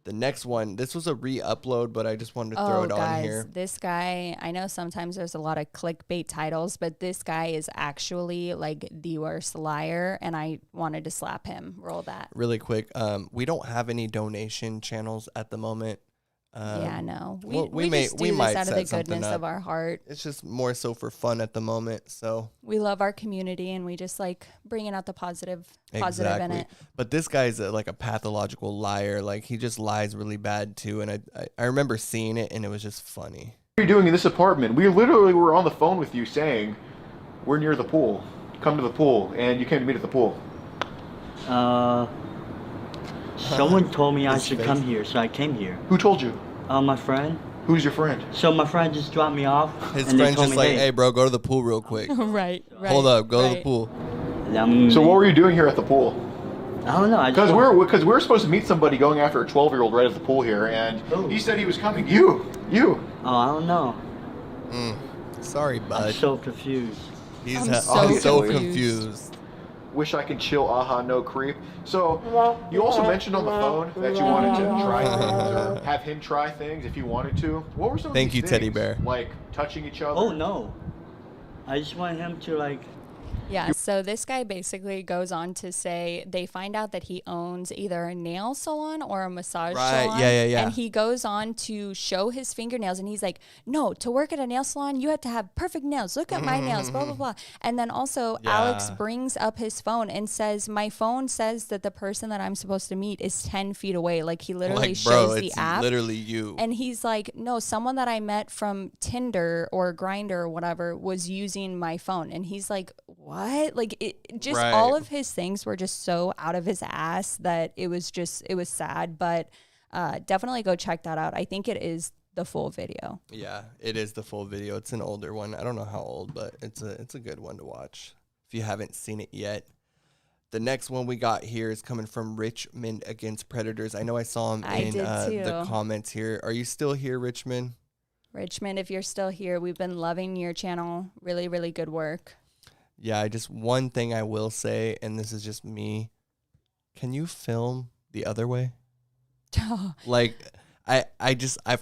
The next one, this was a re-upload, but I just wanted to throw it on here. This guy, I know sometimes there's a lot of clickbait titles, but this guy is actually like the worst liar, and I wanted to slap him. Roll that. Really quick, we don't have any donation channels at the moment. Yeah, no. We just do might this out of the set something goodness up. of our heart. It's just more so for fun at the moment. So we love our community, and we just like bringing out the positive in it. But this guy's like a pathological liar. Like he just lies really bad too. And I remember seeing it, and it was just funny. What are you doing in this apartment? We literally were on the phone with you saying we're near the pool. Come to the pool, and you came to meet at the pool. Someone told me I should come here, so I came here. Who told you? My friend. Who's your friend? So my friend just dropped me off. His friend's just like, hey, bro, go to the pool real quick. right. Hold up, go to the pool. So what were you doing here at the pool? I don't know. Because we're supposed to meet somebody going after a 12-year-old right at the pool here, and he said he was coming. You. Oh, I don't know. Sorry, bud. I'm so confused. He's so confused. Wish I could chill, aha, no creep. So, you also mentioned on the phone that you wanted to try things, or have him try things if you wanted to. What were some of these things? Teddy bear. Like touching each other? Oh, no. I just want him to, like... Yeah, so this guy basically goes on to say they find out that he owns either a nail salon or a massage salon. Yeah. And he goes on to show his fingernails, and he's like, no, to work at a nail salon, you have to have perfect nails. Look at my nails, blah, blah, blah. And then also Alex brings up his phone and says, my phone says that the person that I'm supposed to meet is 10 feet away. Like he literally shows the app. Literally you. And he's like, no, someone that I met from Tinder or Grindr or whatever was using my phone. And he's like, what? Like all of his things were just so out of his ass that it was sad. But definitely go check that out. I think it is the full video. Yeah, it is the full video. It's an older one. I don't know how old, but it's a good one to watch if you haven't seen it yet. The next one we got here is coming from Richmond against Predators. I know I saw him in the comments here. Are you still here, Richmond? Richmond, if you're still here, we've been loving your channel. Really, really good work. Yeah, just one thing I will say, and this is just me. Can you film the other way? Like,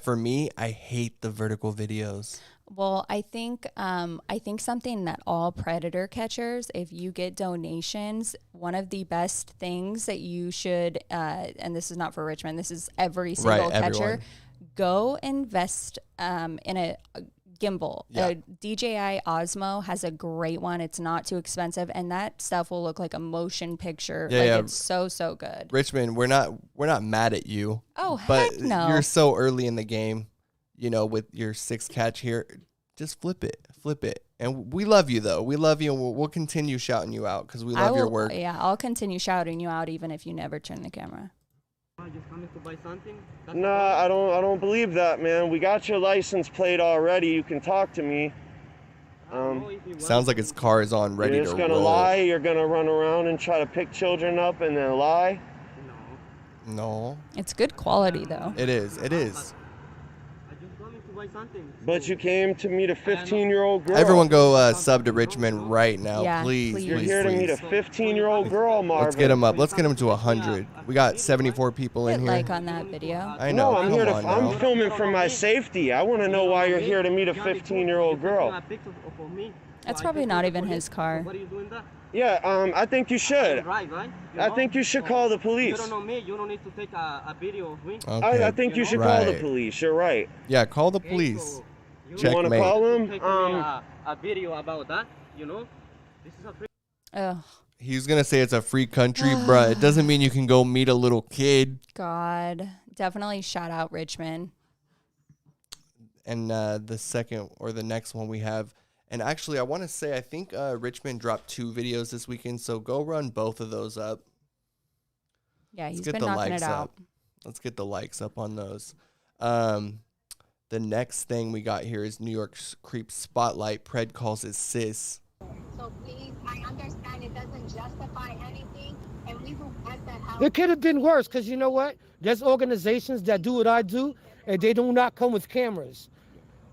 for me, I hate the vertical videos. Well, I think something that all predator catchers, if you get donations, one of the best things that you should, and this is not for Richmond, this is every single catcher, everyone. Go invest in a gimbal. Yeah. DJI Osmo has a great one. It's not too expensive, and that stuff will look like a motion picture. It's so good. Richmond, we're not mad at you. Oh, but heck no. You're so early in the game, with your 6 catch here. Just flip it. And we love you though. We love you, and we'll continue shouting you out because we love your work. Yeah, I'll continue shouting you out even if you never turn the camera. Just coming to buy something? Nah, I don't believe that, man. We got your license plate already. You can talk to me. Sounds like his car is on ready to roll. You're just gonna lie? You're gonna run around and try to pick children up and then lie? No. It's good quality though. It is. But you came to meet a 15-year-old girl. Everyone go sub to Richmond right now, Yeah, please. You're here to meet a 15-year-old girl, Marvin. Let's get him up. Let's get him to 100. We got 74 people in Hit here. like on that video. I know. No, I'm here I'm filming for my safety. I want to know why you're here to meet a 15-year-old girl. That's probably not even his car. Yeah, I think you should. I think you should call the police. You don't know me. You don't need to take a video of me. Okay. I think you should call the police. You're right. Yeah, call the police. You want to call them? Take a video about that, This is a free... Ugh. He's going to say it's a free country, bruh. It doesn't mean you can go meet a little kid. God. Definitely shout out Richmond. And the second or the next one we have, and actually I want to say I think Richmond dropped 2 videos this weekend, so go run both of those up. Yeah, he's been knocking it out. Let's get the likes up on those. The next thing we got here is New York's Creep Spotlight. Pred calls it sis. So please, I understand it doesn't justify anything, and we will get that help. It could have been worse, because you know what? There's organizations that do what I do, and they do not come with cameras.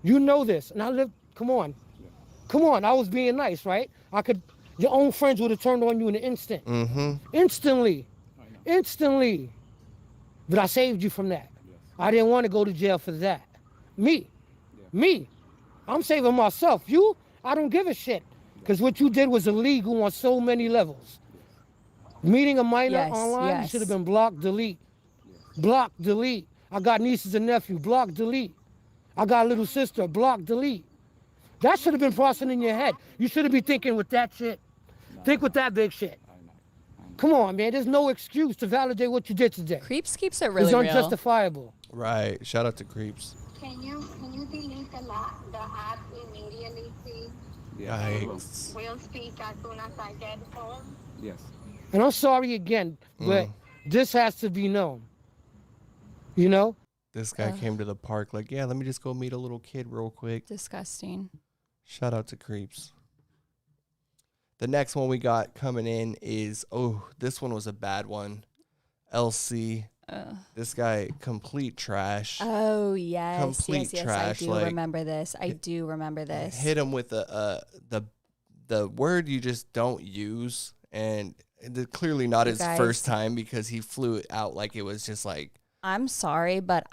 You know this, and I live, come on, I was being nice, right? Your own friends would have turned on you in an instant. Mm-hmm. Instantly. But I saved you from that. I didn't want to go to jail for that. Me. I'm saving myself. You, I don't give a shit. Because what you did was illegal on so many levels. Meeting a minor online, you should have been block, delete. Block, delete. I got nieces and nephews, block, delete. I got a little sister, block, delete. That should have been processing in your head. You shouldn't be thinking with that shit. Think with that big shit. Come on, man. There's no excuse to validate what you did today. Creeps keeps it really real. It's unjustifiable. Right. Shout out to Creeps. Can you delete the app immediately, please? Yikes. We'll speak as soon as I get home. Yes. And I'm sorry again, but this has to be known. You know? This guy came to the park like, yeah, let me just go meet a little kid real quick. Disgusting. Shout out to Creeps. The next one we got coming in is, this one was a bad one. LC. This guy, complete trash. Oh, yes. Complete trash. I do remember this. I do remember this. Hit him with the word you just don't use. And clearly not his first time because he flew it out like it was just like. I'm sorry, but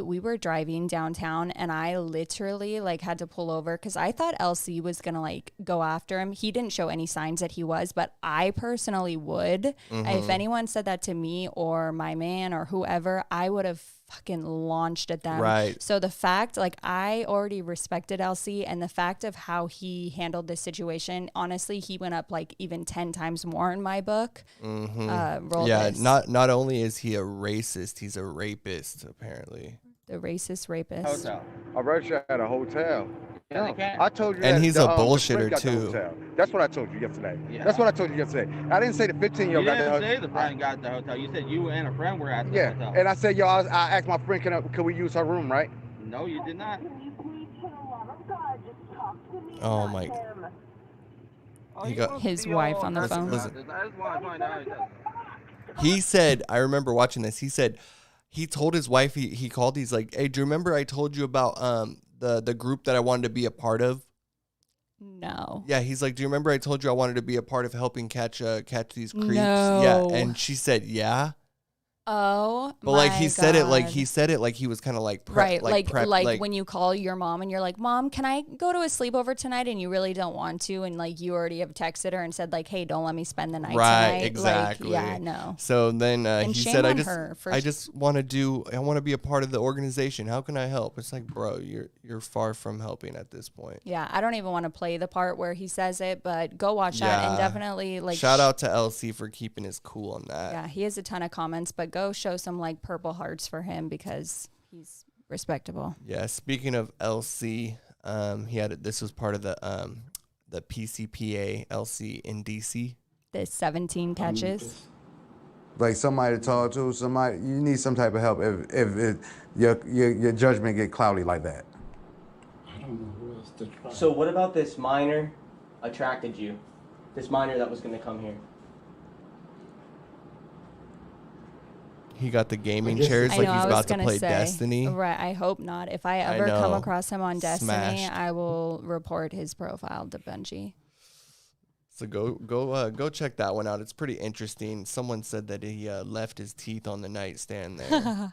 we were driving downtown and I literally had to pull over because I thought LC was going to go after him. He didn't show any signs that he was, but I personally would. If anyone said that to me or my man or whoever, I would have fucking launched at them. Right. So the fact, I already respected LC, and the fact of how he handled this situation, honestly, he went up even 10 times more in my book. Not only is he a racist, he's a rapist, apparently. The racist rapist. Hotel. I wrote you at a hotel. Yeah, I told you and that he's a bullshitter too. That's what I told you yesterday. Yeah. That's what I told you yesterday. I didn't say the 15-year-old You got the didn't hotel. say the friend got the hotel. You said you and a friend were at the hotel. And I said, I asked my friend, can we use her room, right? No, you did not. Oh my. He got his wife on the phone. Listen. He said, I remember watching this. He said, he told his wife, he called, he's like, hey, do you remember I told you about the group that I wanted to be a part of? No. Yeah, he's like, do you remember I told you I wanted to be a part of helping catch these creeps? No. Yeah, and she said, yeah. Oh, but he said it like he was kind of right, prep, when you call your mom and you're like, Mom, can I go to a sleepover tonight? And you really don't want to, and you already have texted her and said hey, don't let me spend the night right, tonight. Exactly. Yeah, no. So then he said, I just want to be a part of the organization. How can I help? It's like, bro, you're far from helping at this point. Yeah, I don't even want to play the part where he says it, but go watch that and definitely shout out to LC for keeping his cool on that. Yeah, he has a ton of comments, but go show some purple hearts for him because he's respectable. Yeah, speaking of LC, this was part of the PCPA LC in DC. The 17 catches. Somebody to talk to, you need some type of help if your judgment get cloudy like that. I don't know who else to try. So what about this minor attracted you? This minor that was going to come here? He got the gaming chairs he's about to play Destiny. Right, I hope not. If I ever come across him on Destiny, I will report his profile to Bungie. So go check that one out. It's pretty interesting. Someone said that he left his teeth on the nightstand there.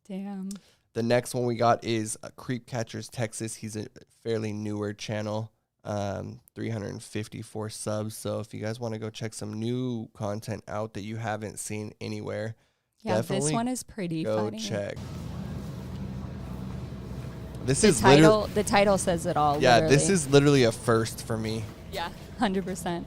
Damn. The next one we got is Creep Catchers Texas. He's a fairly newer channel. 354 subs. So if you guys want to go check some new content out that you haven't seen anywhere, yeah, this one is pretty funny. Go check. The title says it all. Yeah, literally. This is literally a first for me. Yeah, 100%.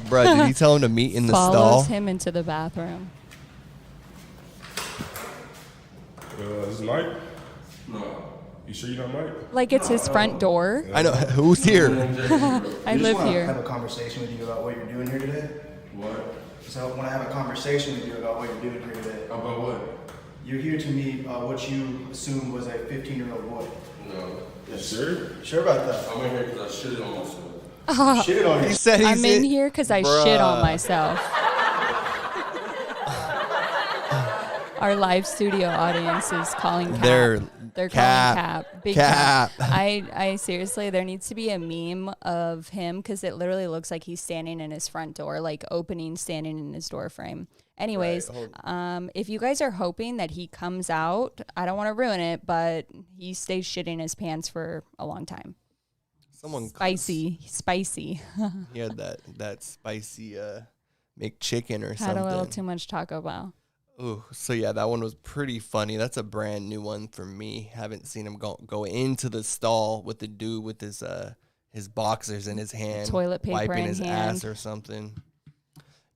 Bro, did he tell him to meet in the stall? Follows him into the bathroom. Is it Mike? No. You sure you're not Mike? It's his front door. I know. Who's here? I live here. I have a conversation with you about what you're doing here today. What? So I want to have a conversation with you about what you're doing here today. About what? You're here to meet what you assumed was a 15-year-old boy. No. Yes. Sure? Sure about that? I'm in here because I shitted on myself. Shitted on you? He said I'm in here because I shit on myself. Our live studio audience is calling Cap. They're calling Cap. Cap. Big Cap. I seriously, there needs to be a meme of him because it literally looks like he's standing in his front door, like standing in his door frame. Anyways, if you guys are hoping that he comes out, I don't want to ruin it, but he stays shitting his pants for a long time. Spicy. He had that spicy McChicken or something. Had a little too much Taco Bell. Ooh, so yeah, that one was pretty funny. That's a brand new one for me. Haven't seen him go into the stall with the dude with his boxers in his hand, toilet paper wiping in his hand. ass or something.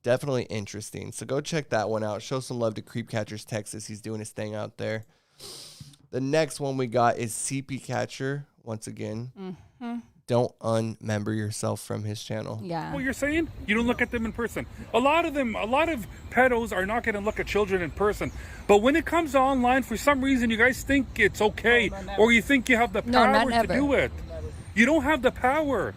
Definitely interesting. So go check that one out. Show some love to Creep Catchers Texas. He's doing his thing out there. The next one we got is CP Catcher. Once again, don't unmember yourself from his channel. Yeah. What you're saying? You don't look at them in person. A lot of pedos are not going to look at children in person. But when it comes to online, for some reason, you guys think it's okay, or you think you have the power to do it. You don't have the power.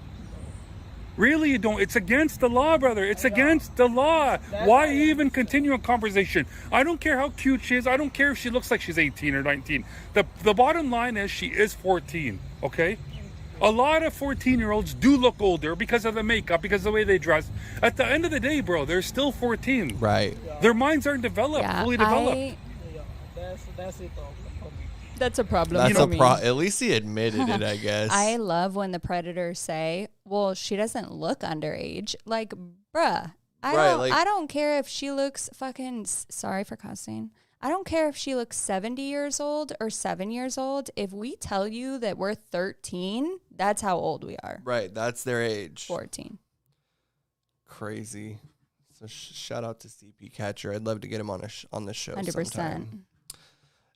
Really, you don't. It's against the law, brother. It's against the law. Why even continue a conversation? I don't care how cute she is. I don't care if she looks like she's 18 or 19. The bottom line is she is 14, okay? A lot of 14-year-olds do look older because of the makeup, because of the way they dress. At the end of the day, bro, they're still 14. Right. Their minds aren't developed, fully developed. That's a problem. At least he admitted it, I guess. I love when the predators say, well, she doesn't look underage. Like, bruh, I don't care if she looks fucking, sorry for cussing. I don't care if she looks 70 years old or 7 years old. If we tell you that we're 13, that's how old we are. Right. That's their age. 14. Crazy. So shout out to CP Catcher. I'd love to get him on the show 100%. sometime.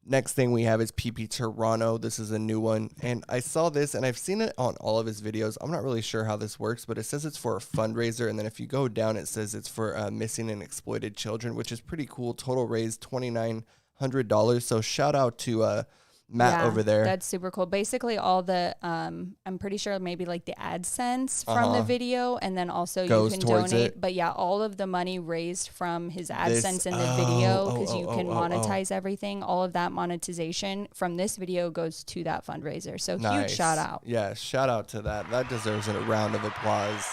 Next thing we have is PP Toronto. This is a new one. And I saw this, and I've seen it on all of his videos. I'm not really sure how this works, but it says it's for a fundraiser. And then if you go down, it says it's for missing and exploited children, which is pretty cool. Total raised $2,900. So shout out to Matt over there. That's super cool. Basically, all the, I'm pretty sure maybe like the AdSense from the video, and then also goes you can towards donate. it. But yeah, all of the money raised from his AdSense in the video, because you can monetize everything. All of that monetization from this video goes to that fundraiser. So huge shout out. Yeah, shout out to that. That deserves a round of applause.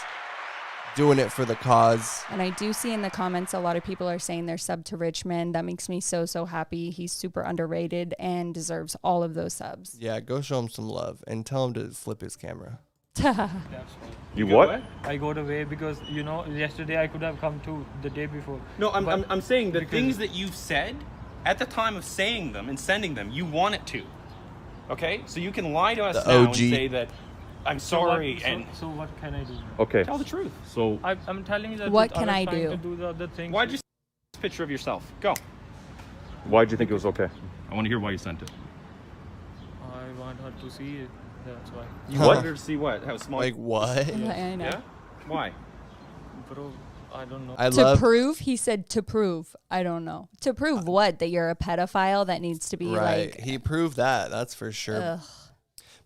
Doing it for the cause. And I do see in the comments a lot of people are saying they're sub to Richmond. That makes me so happy. He's super underrated and deserves all of those subs. Yeah, go show him some love and tell him to flip his camera. You what? I got away because, yesterday I could have come to the day before. No, I'm saying the things that you've said at the time of saying them and sending them, you want it to. Okay? So you can lie to us now and say that I'm sorry. So what can I do? Okay. Tell the truth. So I'm telling you that. What can I do? To do the other things. Why'd you send this picture of yourself? Go. Why'd you think it was okay? I want to hear why you sent it. I want her to see it. That's why. You want her to see what? How small? Like what? I know. Yeah? Why? Bro, I don't know. To prove? He said to prove. I don't know. To prove what? That you're a pedophile that needs to be right. like. He proved that. That's for sure. Ugh.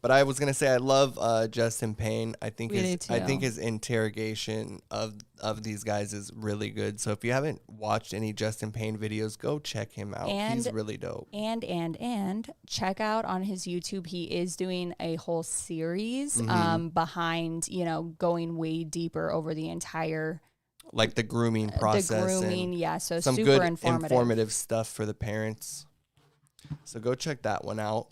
But I was gonna say I love Justin Payne. I think We do too. his interrogation of these guys is really good. So if you haven't watched any Justin Payne videos, go check him out. He's really dope. And check out on his YouTube. He is doing a whole series behind, going way deeper over the entire like the grooming process. The grooming, and so some super good informative stuff for the parents. So go check that one out.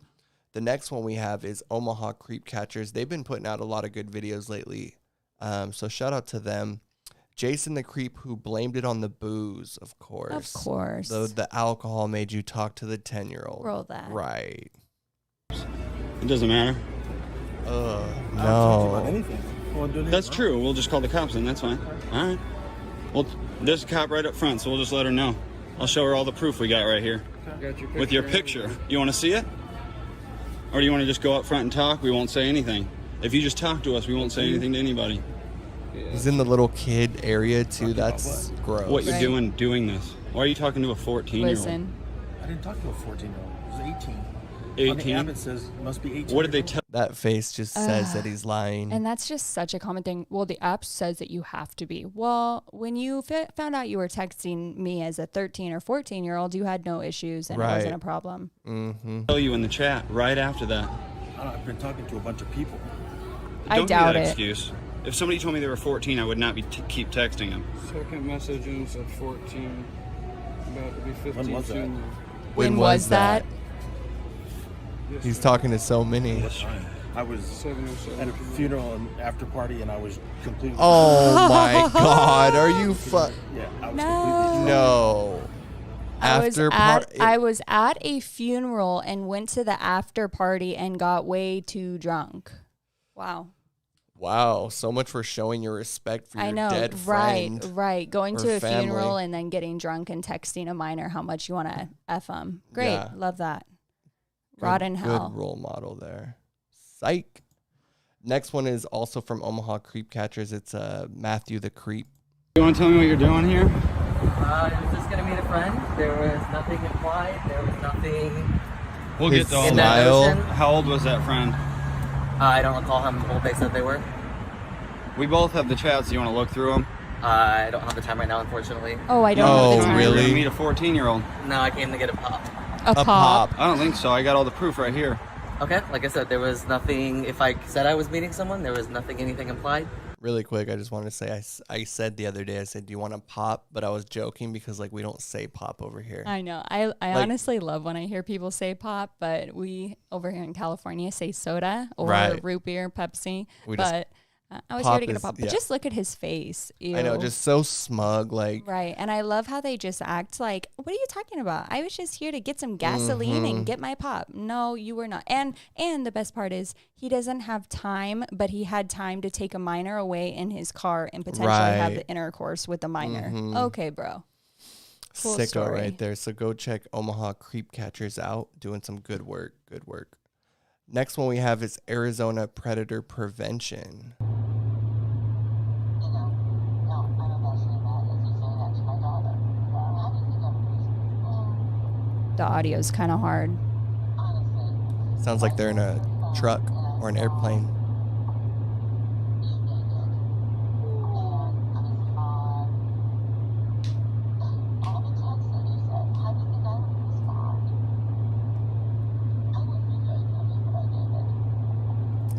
The next one we have is Omaha Creep Catchers. They've been putting out a lot of good videos lately. So shout out to them. Jason the Creep, who blamed it on the booze, of course. Of course. The alcohol made you talk to the 10-year-old. Roll that. Right. It doesn't matter. No. That's true. We'll just call the cops and that's fine. All right. Well, there's a cop right up front, so we'll just let her know. I'll show her all the proof we got right here. With your picture. You want to see it? Or do you want to just go up front and talk? We won't say anything. If you just talk to us, we won't say anything to anybody. He's in the little kid area too. That's gross. What you're doing this. Why are you talking to a 14-year-old? Listen. I didn't talk to a 14-year-old. I was 18. 18. On the app it says it must be 18. What did they tell? That face just says that he's lying. And that's just such a common thing. Well, the app says that you have to be. Well, when you found out you were texting me as a 13 or 14-year-old, you had no issues and it wasn't a problem. Mm-hmm. Tell you in the chat right after that. I've been talking to a bunch of people. I doubt that it. Excuse. If somebody told me they were 14, I would not be keep texting them. Second message and said 14. About to be 15 When was that? soon. When was that? He's talking to so many. I was at a funeral and after party, and I was completely. Oh my God! Are you Yeah, I was No. I was at a funeral and went to the after party and got way too drunk. Wow. Wow, so much for showing your respect for your dead friend. Right. Going to a family. funeral and then getting drunk and texting a minor how much you want to F them. Great. Yeah. Love that. Rot in hell. Good role model there. Psych. Next one is also from Omaha Creep Catchers. It's Matthew the Creep. You want to tell me what you're doing here? I was just going to meet a friend. There was nothing implied. There was nothing. We'll get to all that. How old was that friend? I don't recall how old they said they were. We both have the chats. You want to look through them? I don't have the time right now, unfortunately. Oh, I don't have the time. Really? You're gonna meet a 14-year-old. No, I came to get a pop. A pop? I don't think so. I got all the proof right here. Okay, like I said, there was nothing. If I said I was meeting someone, there was anything implied. Really quick, I just wanted to say, I said the other day, I said, do you want to pop? But I was joking because, like, we don't say pop over here. I know. I honestly love when I hear people say pop, but we over here in California say soda or root beer, Pepsi. I was here to get a pop. But just look at his face. Ew. I know, just so smug, like. Right. And I love how they just act like, what are you talking about? I was just here to get some gasoline and get my pop. No, you were not. And the best part is he doesn't have time, but he had time to take a minor away in his car and potentially have the intercourse with the minor. Okay, bro. Cool Sicko story. right there. So go check Omaha Creep Catchers out. Doing some good work. Good work. Next one we have is Arizona Predator Prevention. The audio is kind of hard. Sounds like they're in a truck or an airplane.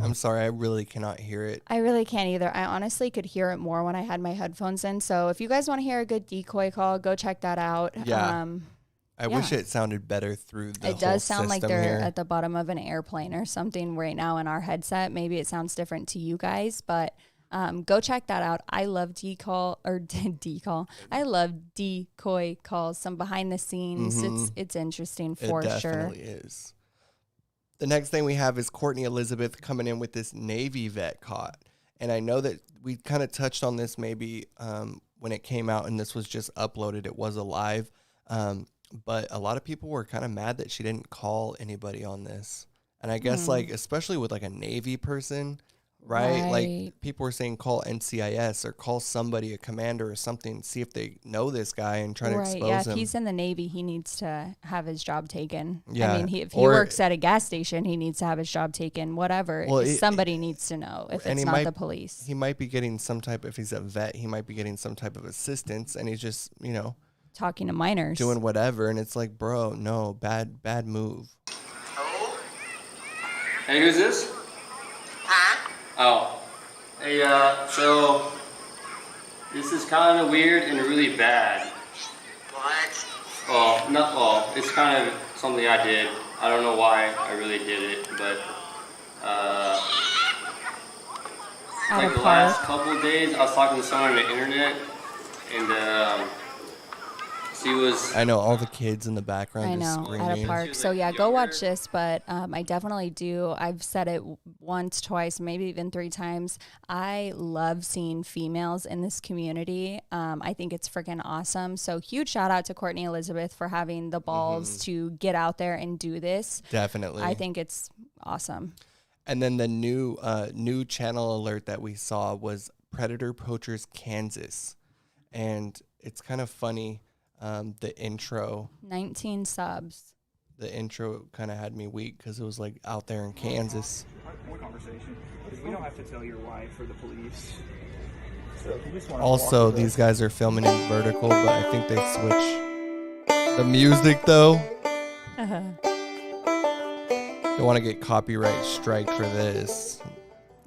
I'm sorry, I really cannot hear it. I really can't either. I honestly could hear it more when I had my headphones in. So if you guys want to hear a good decoy call, go check that out. Yeah. I wish it sounded better through the It does sound like they're here. at the bottom of an airplane or something right now in our headset. Maybe it sounds different to you guys, but go check that out. I love decall. I love decoy calls. Some behind the scenes. It's interesting for sure. It definitely is. The next thing we have is Courtney ElizXbeth coming in with this Navy vet caught. And I know that we kind of touched on this maybe when it came out and this was just uploaded. It was alive. But a lot of people were kind of mad that she didn't call anybody on this. And I guess like, especially with like a Navy person, right? Like people were saying call NCIS or call somebody, a commander or something, see if they know this guy and try to expose him. If he's in the Navy, he needs to have his job taken. Yeah. I mean, if he works at a gas station, he needs to have his job taken, whatever. Well, somebody needs to know if it's not the police. He might be getting some type, if he's a vet, he might be getting some type of assistance and he's just, you know, talking to minors, doing whatever, and it's like, bro, no, bad move. Hey, who's this? Huh? Oh. Hey, so this is kind of weird and really bad. What? It's kind of something I did. I don't know why I really did it, but like the last couple of days, I was talking to someone on the internet, and I know all the kids in the background just screaming. At a park. So yeah, go watch this. But I definitely do. I've said it once, twice, maybe even 3 times. I love seeing females in this community. I think it's freaking awesome. So huge shout out to Courtney ElizXbeth for having the balls to get out there and do this. Definitely. I think it's awesome. And then the new channel alert that we saw was Predator Poachers Kansas. And it's kind of funny. The intro. 19 subs. the intro kind of had me weak because it was like out there in Kansas. One conversation, because we don't have to tell your wife or the police. So if you just want to Also, these guys are filming in vertical, but I think they switch the music though. Don't want to get copyright strike for this.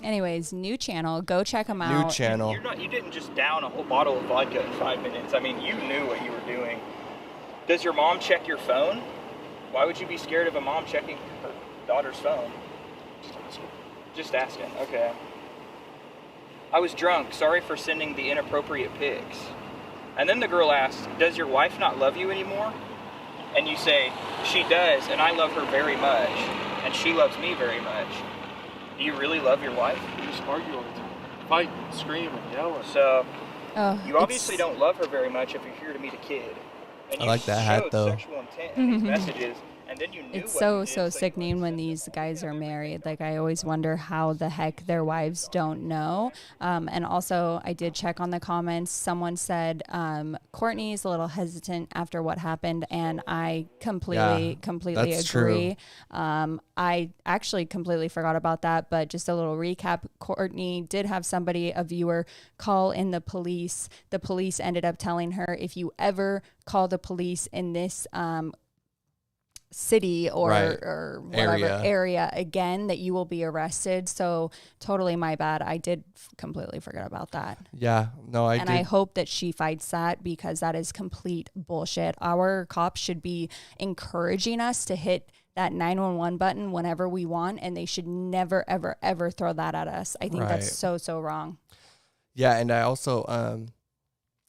Anyways, new channel. Go check them out. New channel. You didn't just down a whole bottle of vodka in 5 minutes. I mean, you knew what you were doing. Does your mom check your phone? Why would you be scared of a mom checking her daughter's phone? Just asking. Okay. I was drunk. Sorry for sending the inappropriate pics. And then the girl asks, does your wife not love you anymore? And you say, she does, and I love her very much. And she loves me very much. Do you really love your wife? You just argue all the time. Fight, scream, and yell. So, you obviously don't love her very much if you're here to meet a kid. And I like that hat though. Sexual intent in these messages, and then you knew it's so sickening when these guys are married. Like, I always wonder how the heck their wives don't know. And also, I did check on the comments. Someone said Courtney's a little hesitant after what happened, and I completely agree. I actually completely forgot about that, but just a little recap. Courtney did have a viewer, call in the police. The police ended up telling her, if you ever call the police in this city or whatever area again, that you will be arrested. So totally my bad. I did completely forget about that. Yeah, no, I did. I hope that she fights that, because that is complete bullshit. Our cops should be encouraging us to hit that 911 button whenever we want, and they should never, ever, ever throw that at us. I think that's so wrong. Yeah, and I also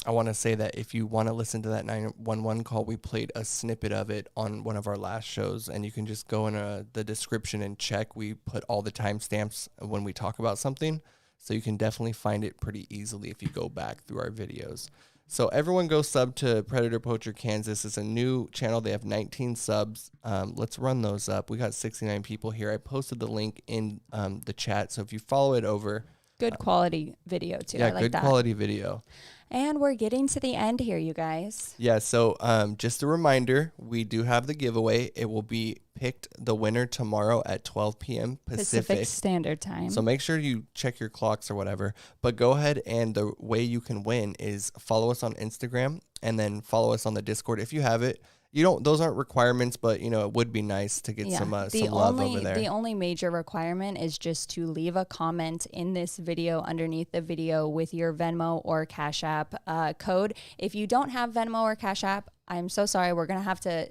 I want to say that if you want to listen to that 911 call, we played a snippet of it on one of our last shows, and you can just go in the description and check. We put all the timestamps when we talk about something, so you can definitely find it pretty easily if you go back through our videos. So everyone go sub to Predator Poacher Kansas. It's a new channel. They have 19 subs. Let's run those up. We got 69 people here. I posted the link in the chat, so if you follow it over. Good quality video, too. Yeah, I like good that. quality video. And we're getting to the end here, you guys. Yeah, so just a reminder, we do have the giveaway. It will be picked the winner tomorrow at 12 p.m. Pacific Standard Time. So make sure you check your clocks or whatever. But go ahead, and the way you can win is follow us on Instagram and then follow us on the Discord if you have it. Those aren't requirements, but it would be nice to get some love over there. The only major requirement is just to leave a comment in this video underneath the video with your Venmo or Cash App code. If you don't have Venmo or Cash App, I'm so sorry. We're going to have to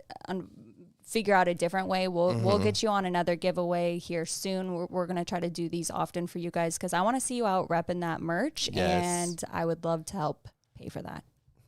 figure out a different way. We'll get you on another giveaway here soon. We're going to try to do these often for you guys, because I want to see you out repping that merch, and I would love to help pay for that.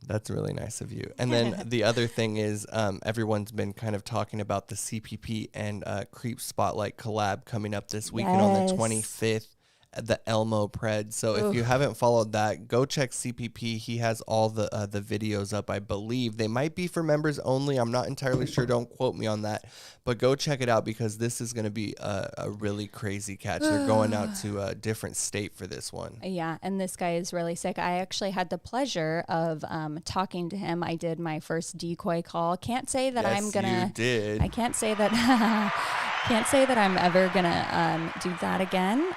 That's really nice of you. And then the other thing is everyone's been kind of talking about the CPP and Creep Spotlight collab coming up this weekend on the 25th at the Elmo Pred. So if you haven't followed that, go check CPP. He has all the videos up, I believe. They might be for members only. I'm not entirely sure. Don't quote me on that. But go check it out, because this is going to be a really crazy catch. They're going out to a different state for this one. Yeah, and this guy is really sick. I actually had the pleasure of talking to him. I did my first decoy call. Can't say that I'm going to... you did. I can't say that... Can't say that I'm ever gonna do that again.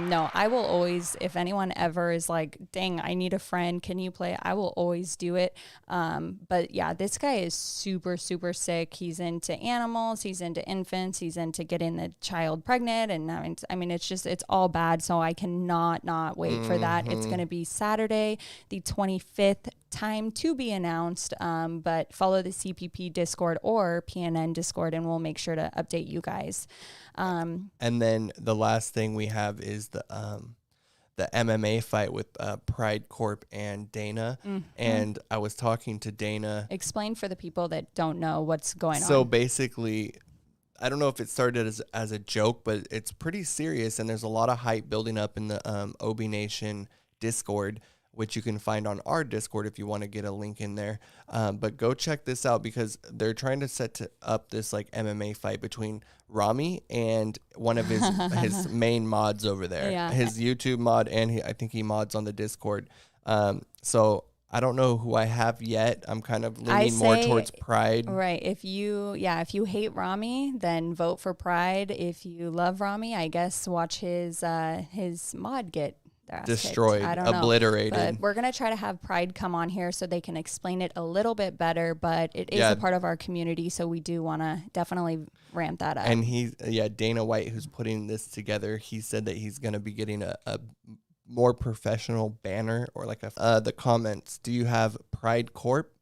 No, I will always, if anyone ever is like, dang, I need a friend, can you play? I will always do it. But yeah, this guy is super, super sick. He's into animals, he's into infants, he's into getting the child pregnant. And I mean, it's all bad. So I cannot not wait for that. It's gonna be Saturday, the 25th. Time to be announced, but follow the CPP Discord or PNN Discord, and we'll make sure to update you guys. And then the last thing we have is the MMA fight with Pride Corp and Dana. And I was talking to Dana. Explain for the people that don't know what's going on. So basically, I don't know if it started as a joke, but it's pretty serious, and there's a lot of hype building up in the OB Nation Discord, which you can find on our Discord if you want to get a link in there. But go check this out, because they're trying to set up this like MMA fight between Rami and one of his main mods over there. Yeah. His YouTube mod, and I think he mods on the Discord. So I don't know who I have yet. I'm kind of leaning more towards Pride. Right. If you hate Rami, then vote for Pride. If you love Rami, I guess watch his mod get destroyed, I don't obliterated. Know. But we're going to try to have Pride come on here so they can explain it a little bit better, but it is a part of our community, so we do want to definitely ramp that up. And Dana White, who's putting this together, he said that he's going to be getting a more professional banner or like the comments. Do you have Pride Corp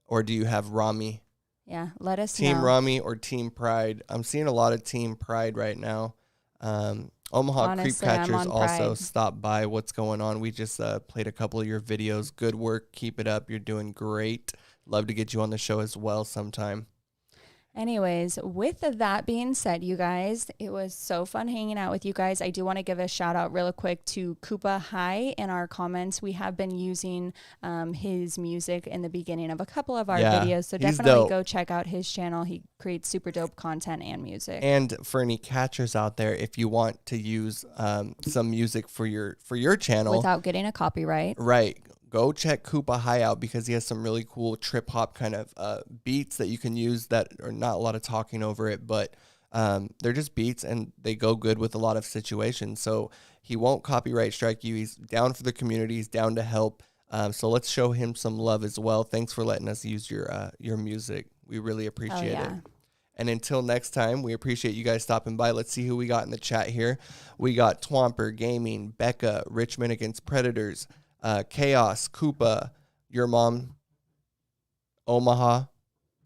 or do you have Rami? Yeah, let us know. Team Rami or Team Pride? I'm seeing a lot of Team Pride right now. Omaha Creep Catchers also stopped by. What's going on? We just played a couple of your videos. Good work. Keep it up. You're doing great. Love to get you on the show as well sometime. Anyways, with that being said, you guys, it was so fun hanging out with you guys. I do want to give a shout out real quick to Koopa High in our comments. We have been using his music in the beginning of a couple of our videos, so definitely go check out his channel. He creates super dope content and music. And for any catchers out there, if you want to use some music for your channel without getting a copyright, right? Go check Koopa High out because he has some really cool trip hop kind of beats that you can use that are not a lot of talking over it, but they're just beats and they go good with a lot of situations. So he won't copyright strike you. He's down for the community. He's down to help. So let's show him some love as well. Thanks for letting us use your music. We really appreciate it. And until next time, we appreciate you guys stopping by. Let's see who we got in the chat here. We got Twomper Gaming, Becca, Richmond Against Predators, Chaos, Koopa, Your Mom, Omaha,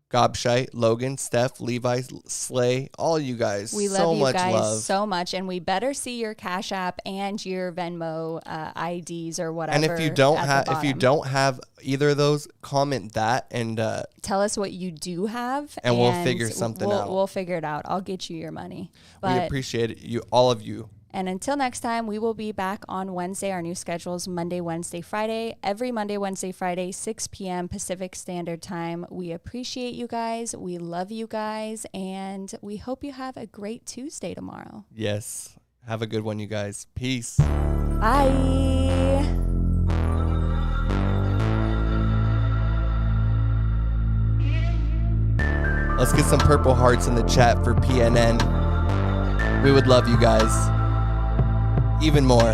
Gobshite, Logan, Steph, Levi, Slay, all you guys. We love you guys so much, and we better see your Cash App and your Venmo IDs or whatever. And if you don't have either of those, comment that and tell us what you do have, and we'll figure something out. We'll figure it out. I'll get you your money. We appreciate it, all of you. And until next time, we will be back on Wednesday. Our new schedule is Monday, Wednesday, Friday. Every Monday, Wednesday, Friday, 6 p.m. Pacific Standard Time. We appreciate you guys. We love you guys. And we hope you have a great Tuesday tomorrow. Yes. Have a good one, you guys. Peace. Bye. Let's get some purple hearts in the chat for PNN. We would love you guys even more.